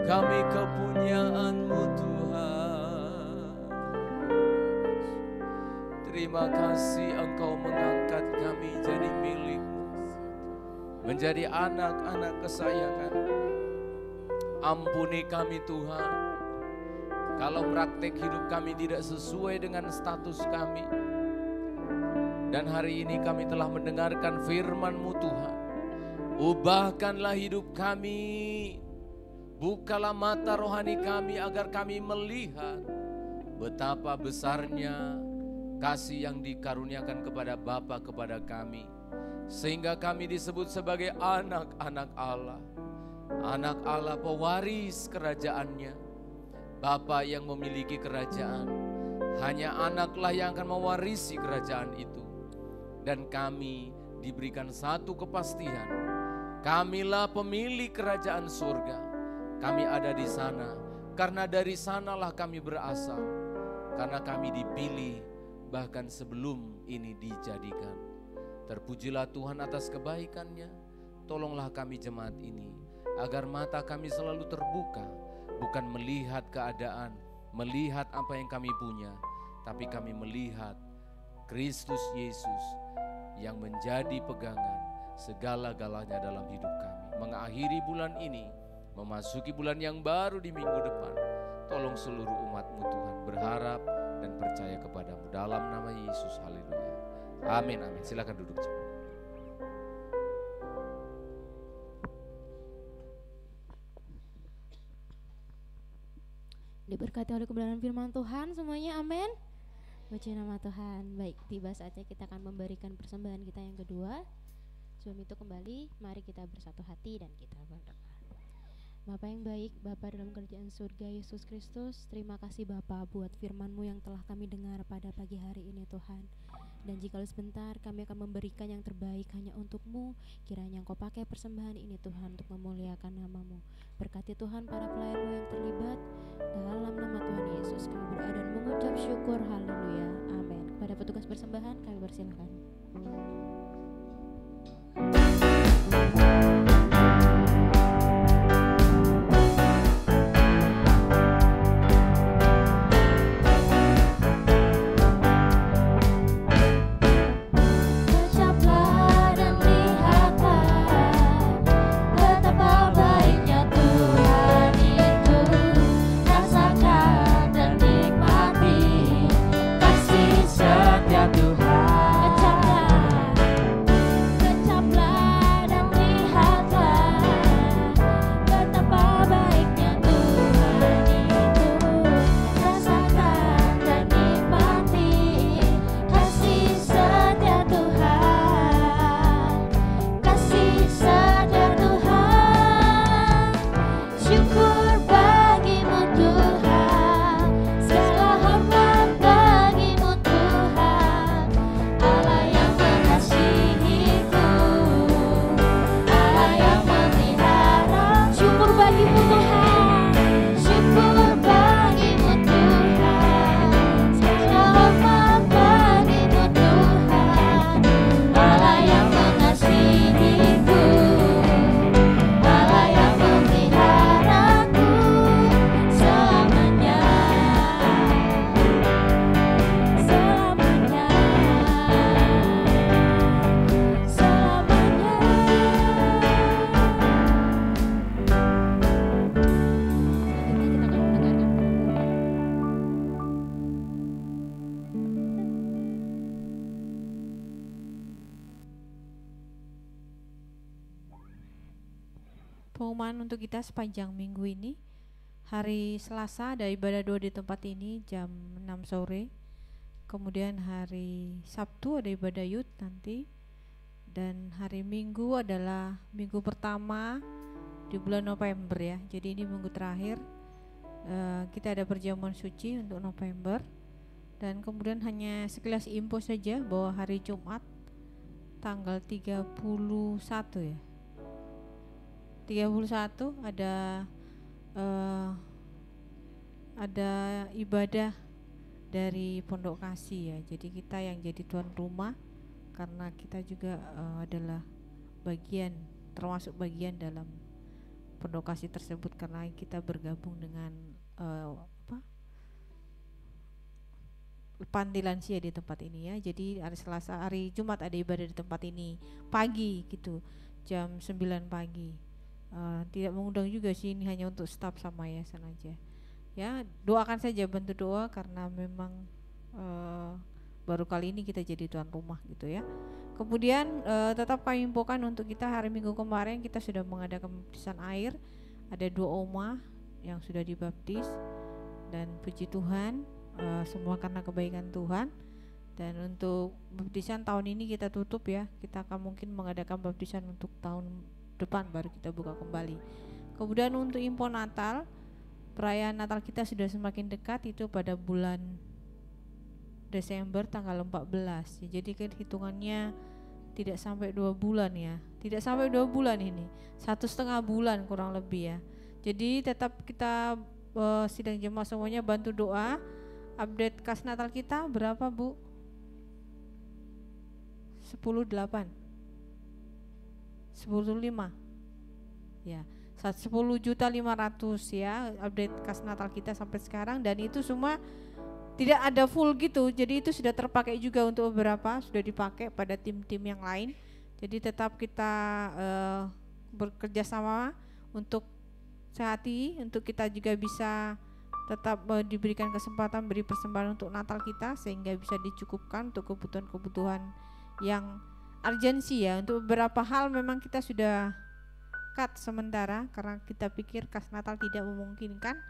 kami kepunyaan-Mu Tuhan. Terima kasih Engkau mengangkat kami jadi milik-Mu, menjadi anak-anak kesayangan. Ampuni kami Tuhan, kalau praktek hidup kami tidak sesuai dengan status kami. Dan hari ini kami telah mendengarkan firman-Mu Tuhan. Ubahkanlah hidup kami, bukalah mata rohani kami agar kami melihat betapa besarnya kasih yang dikaruniakan kepada Bapa kepada kami, sehingga kami disebut sebagai anak-anak Allah. Anak Allah pewaris kerajaannya. Bapa yang memiliki kerajaan, hanya anaklah yang akan mewarisi kerajaan itu. Dan kami diberikan satu kepastian, kamilah pemilik kerajaan surga. Kami ada di sana, karena dari sanalah kami berasal. Karena kami dipilih bahkan sebelum ini dijadikan. Terpujilah Tuhan atas kebaikan-Nya. Tolonglah kami jemaat ini, agar mata kami selalu terbuka, bukan melihat keadaan, melihat apa yang kami punya, tapi kami melihat Kristus Yesus yang menjadi pegangan segala-galanya dalam hidup kami. Mengakhiri bulan ini, memasuki bulan yang baru di minggu depan, tolong seluruh umat-Mu Tuhan berharap dan percaya kepadamu dalam nama Yesus. Haleluya. Amin, amin. Silakan duduk. Diberkati oleh kebenaran firman Tuhan semuanya, amin. Puji nama Tuhan. Baik, tiba saatnya kita akan memberikan persembahan kita yang kedua. Sebelum itu kembali, mari kita bersatu hati dan kita berdoa. Bapa yang baik, Bapa dalam kerajaan surga Yesus Kristus, terima kasih Bapa buat firman-Mu yang telah kami dengar pada pagi hari ini Tuhan. Dan jikalau sebentar kami akan memberikan yang terbaik hanya untuk-Mu, kiranya Engkau pakai persembahan ini Tuhan untuk memuliakan nama-Mu. Berkati Tuhan para pelayan-Mu yang terlibat, dalam nama Tuhan Yesus kami berdoa dan mengucap syukur, haleluya, amin. Kepada petugas persembahan kami persilakan. Pengumuman untuk kita sepanjang minggu ini. Hari Selasa ada ibadah doa di tempat ini jam 6 sore. Kemudian hari Sabtu ada ibadah youth nanti. Dan hari Minggu adalah minggu pertama di bulan November ya. Jadi ini minggu terakhir. Kita ada perjamuan suci untuk November. Dan kemudian hanya sekilas info saja bahwa hari Jumat tanggal 31 ya. 31 ada ibadah dari Pondok Kasih ya. Jadi kita yang jadi tuan rumah karena kita juga adalah bagian, termasuk bagian dalam Pondok Kasih tersebut karena kita bergabung dengan panti lansia di tempat ini ya. Jadi hari Selasa, hari Jumat ada ibadah di tempat ini pagi gitu, jam 9 pagi. Tidak mengundang juga sih, ini hanya untuk staf sama yayasan aja. Ya, doakan saja, bantu doa karena memang baru kali ini kita jadi tuan rumah gitu ya. Kemudian tetap kami infokan untuk kita hari Minggu kemarin kita sudah mengadakan baptisan air. Ada 2 oma yang sudah dibaptis dan puji Tuhan semua karena kebaikan Tuhan. Dan untuk baptisan tahun ini kita tutup ya. Kita akan mungkin mengadakan baptisan untuk tahun depan baru kita buka kembali. Kemudian untuk info Natal, perayaan Natal kita sudah semakin dekat, itu pada bulan Desember tanggal 14 ya. Jadi kan hitungannya tidak sampai 2 bulan ya. Tidak sampai 2 bulan ini, 1,5 bulan kurang lebih ya. Jadi tetap kita sidang jemaat semuanya bantu doa. Update kas Natal kita berapa Bu? 10.8 10.5 ya, 10.500.000 ya update kas Natal kita sampai sekarang, dan itu semua tidak ada full gitu, jadi itu sudah terpakai juga untuk beberapa, sudah dipakai pada tim-tim yang lain. Jadi tetap kita bekerja sama untuk sehati, untuk kita juga bisa tetap diberikan kesempatan beri persembahan untuk Natal kita, sehingga bisa dicukupkan untuk kebutuhan-kebutuhan yang urgensi ya. Untuk beberapa hal memang kita sudah cut sementara karena kita pikir kas Natal tidak memungkinkan.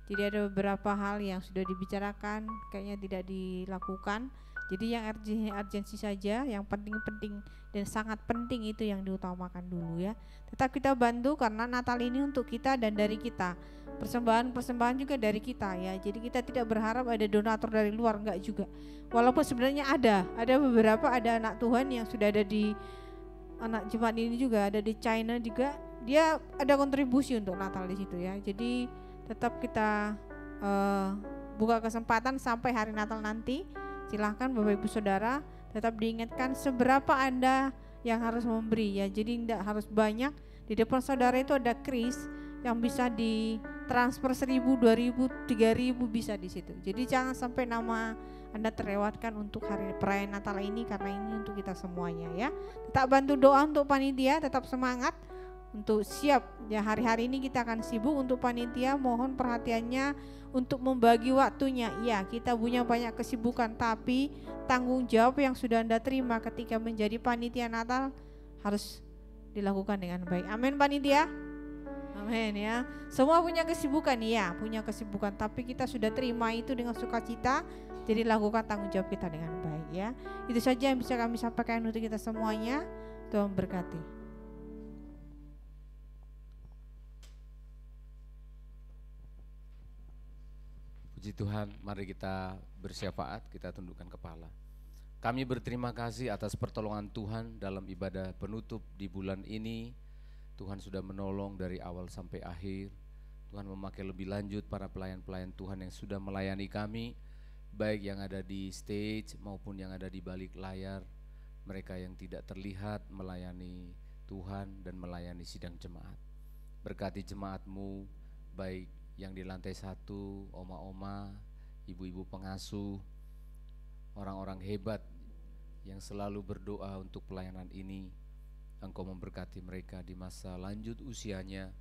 Jadi ada beberapa hal yang sudah dibicarakan kayaknya tidak dilakukan. Jadi yang urgensi saja, yang penting-penting dan sangat penting itu yang diutamakan dulu ya. Tetap kita bantu karena Natal ini untuk kita dan dari kita. Persembahan juga dari kita ya. Jadi kita tidak berharap ada donatur dari luar, enggak juga. Walaupun sebenarnya ada beberapa, ada anak Tuhan yang sudah ada di anak jemaat ini juga, ada di China juga. Dia ada kontribusi untuk Natal di situ ya. Jadi tetap kita buka kesempatan sampai hari Natal nanti. Silahkan Bapak Ibu Saudara tetap diingatkan seberapa Anda yang harus memberi ya. Jadi tidak harus banyak. Di depan saudara itu ada kris yang bisa ditransfer 1.000, 2.000, 3.000 bisa di situ. Jadi jangan sampai nama Anda terlewatkan untuk hari perayaan Natal ini, karena ini untuk kita semuanya ya. Tetap bantu doa untuk panitia, tetap semangat untuk siap ya. Hari-hari ini kita akan sibuk untuk panitia, mohon perhatiannya untuk membagi waktunya. Ya, kita punya banyak kesibukan, tapi tanggung jawab yang sudah Anda terima ketika menjadi panitia Natal harus dilakukan dengan baik. Amin panitia. Amin ya. Semua punya kesibukan ya, punya kesibukan, tapi kita sudah terima itu dengan sukacita. Jadi lakukan tanggung jawab kita dengan baik ya. Itu saja yang bisa kami sampaikan untuk kita semuanya. Tuhan berkati. Puji Tuhan, mari kita bersyafaat, kita tundukkan kepala. Kami berterima kasih atas pertolongan Tuhan dalam ibadah penutup di bulan ini. Tuhan sudah menolong dari awal sampai akhir. Tuhan memakai lebih lanjut para pelayan-pelayan Tuhan yang sudah melayani kami, baik yang ada di stage maupun yang ada di balik layar. Mereka yang tidak terlihat melayani Tuhan dan melayani sidang jemaat. Berkati jemaat-Mu, baik yang di lantai 1, oma-oma, ibu-ibu pengasuh, orang-orang hebat yang selalu berdoa untuk pelayanan ini. Engkau memberkati mereka di masa lanjut usianya,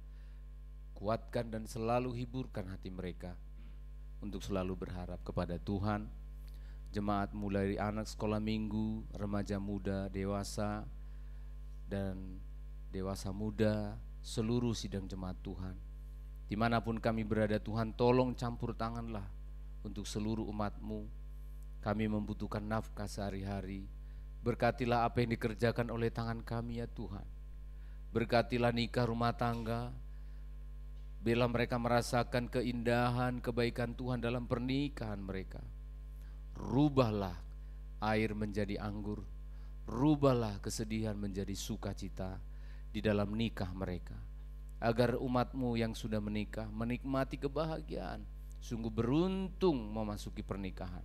kuatkan dan selalu hiburkan hati mereka untuk selalu berharap kepada Tuhan. Jemaat mulai dari anak sekolah minggu, remaja muda, dewasa, dan dewasa muda, seluruh sidang jemaat Tuhan. Dimanapun kami berada Tuhan, tolong campur tanganlah untuk seluruh umat-Mu. Kami membutuhkan nafkah sehari-hari. Berkatilah apa yang dikerjakan oleh tangan kami ya Tuhan. Berkatilah nikah rumah tangga. Bila mereka merasakan keindahan, kebaikan Tuhan dalam pernikahan mereka. Rubahlah air menjadi anggur. Rubahlah kesedihan menjadi sukacita di dalam nikah mereka. Agar umat-Mu yang sudah menikah menikmati kebahagiaan, sungguh beruntung memasuki pernikahan.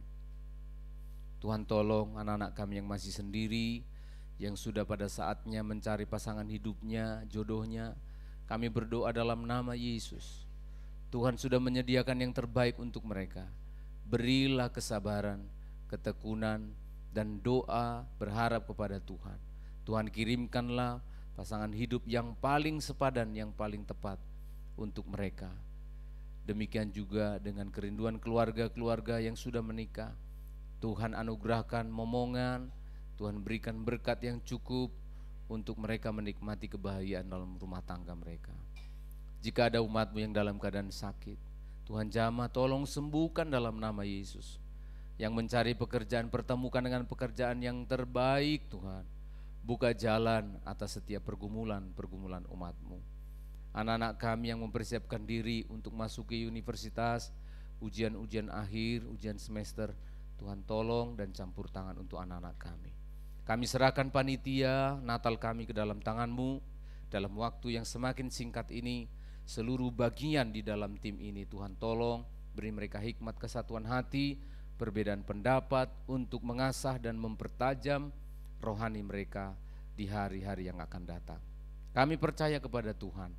Tuhan tolong anak-anak kami yang masih sendiri, yang sudah pada saatnya mencari pasangan hidupnya, jodohnya. Kami berdoa dalam nama Yesus. Tuhan sudah menyediakan yang terbaik untuk mereka. Berilah kesabaran, ketekunan, dan doa berharap kepada Tuhan. Tuhan kirimkanlah pasangan hidup yang paling sepadan, yang paling tepat untuk mereka. Demikian juga dengan kerinduan keluarga-keluarga yang sudah menikah. Tuhan anugerahkan momongan, Tuhan berikan berkat yang cukup untuk mereka menikmati kebahagiaan dalam rumah tangga mereka. Jika ada umat-Mu yang dalam keadaan sakit, Tuhan jamah tolong sembuhkan dalam nama Yesus. Yang mencari pekerjaan, pertemukan dengan pekerjaan yang terbaik Tuhan. Buka jalan atas setiap pergumulan umat-Mu. Anak-anak kami yang mempersiapkan diri untuk masuk ke universitas, ujian-ujian akhir, ujian semester, Tuhan tolong dan campur tangan untuk anak-anak kami. Kami serahkan panitia Natal kami ke dalam tangan-Mu. Dalam waktu yang semakin singkat ini, seluruh bagian di dalam tim ini Tuhan tolong, beri mereka hikmat kesatuan hati, perbedaan pendapat untuk mengasah dan mempertajam rohani mereka di hari-hari yang akan datang. Kami percaya kepada Tuhan,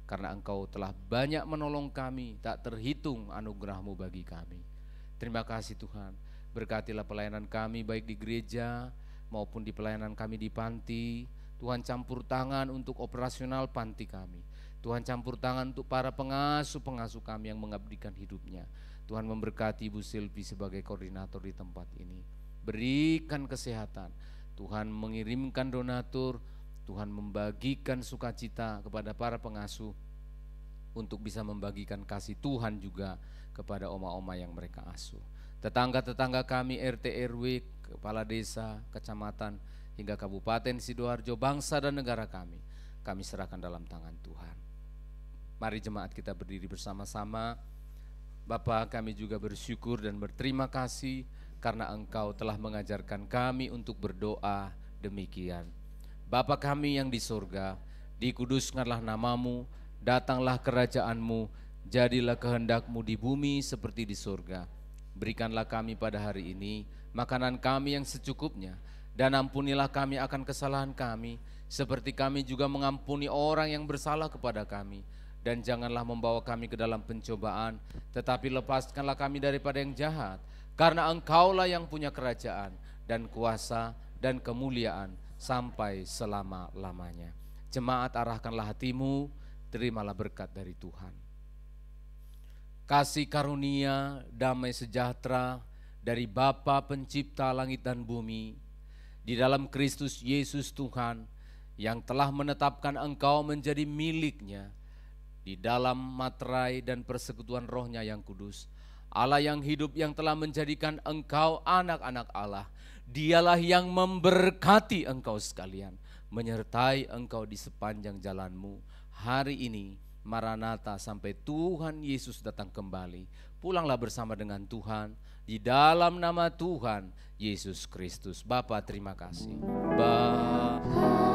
karena Engkau telah banyak menolong kami, tak terhitung anugerah-Mu bagi kami. Terima kasih Tuhan, berkatilah pelayanan kami baik di gereja maupun di pelayanan kami di panti. Tuhan campur tangan untuk operasional panti kami. Tuhan campur tangan untuk para pengasuh-pengasuh kami yang mengabdikan hidupnya. Tuhan memberkati Ibu Silvi sebagai koordinator di tempat ini. Berikan kesehatan. Tuhan mengirimkan donatur. Tuhan membagikan sukacita kepada para pengasuh untuk bisa membagikan kasih Tuhan juga kepada oma-oma yang mereka asuh. Tetangga-tetangga kami, RT RW, kepala desa, kecamatan, hingga Kabupaten Sidoarjo, bangsa dan negara kami serahkan dalam tangan Tuhan. Mari jemaat kita berdiri bersama-sama. Bapa, kami juga bersyukur dan berterima kasih karena Engkau telah mengajarkan kami untuk berdoa demikian. Bapa kami yang di surga, dikuduskanlah nama-Mu, datanglah kerajaan-Mu, jadilah kehendak-Mu di bumi seperti di surga. Berikanlah kami pada hari ini makanan kami yang secukupnya, dan ampunilah kami akan kesalahan kami, seperti kami juga mengampuni orang yang bersalah kepada kami. Dan janganlah membawa kami ke dalam pencobaan, tetapi lepaskanlah kami daripada yang jahat, karena Engkaulah yang punya kerajaan dan kuasa dan kemuliaan sampai selama-lamanya. Jemaat, arahkanlah hatimu, terimalah berkat dari Tuhan. Kasih karunia, damai sejahtera dari Bapa Pencipta langit dan bumi, di dalam Kristus Yesus Tuhan, yang telah menetapkan engkau menjadi miliknya, di dalam materai dan persekutuan Roh-Nya yang kudus, Allah yang hidup yang telah menjadikan engkau anak-anak Allah. Dialah yang memberkati engkau sekalian, menyertai engkau di sepanjang jalanmu hari ini. Maranatha, sampai Tuhan Yesus datang kembali. Pulanglah bersama dengan Tuhan di dalam nama Tuhan Yesus Kristus. Bapa, terima kasih. Bapa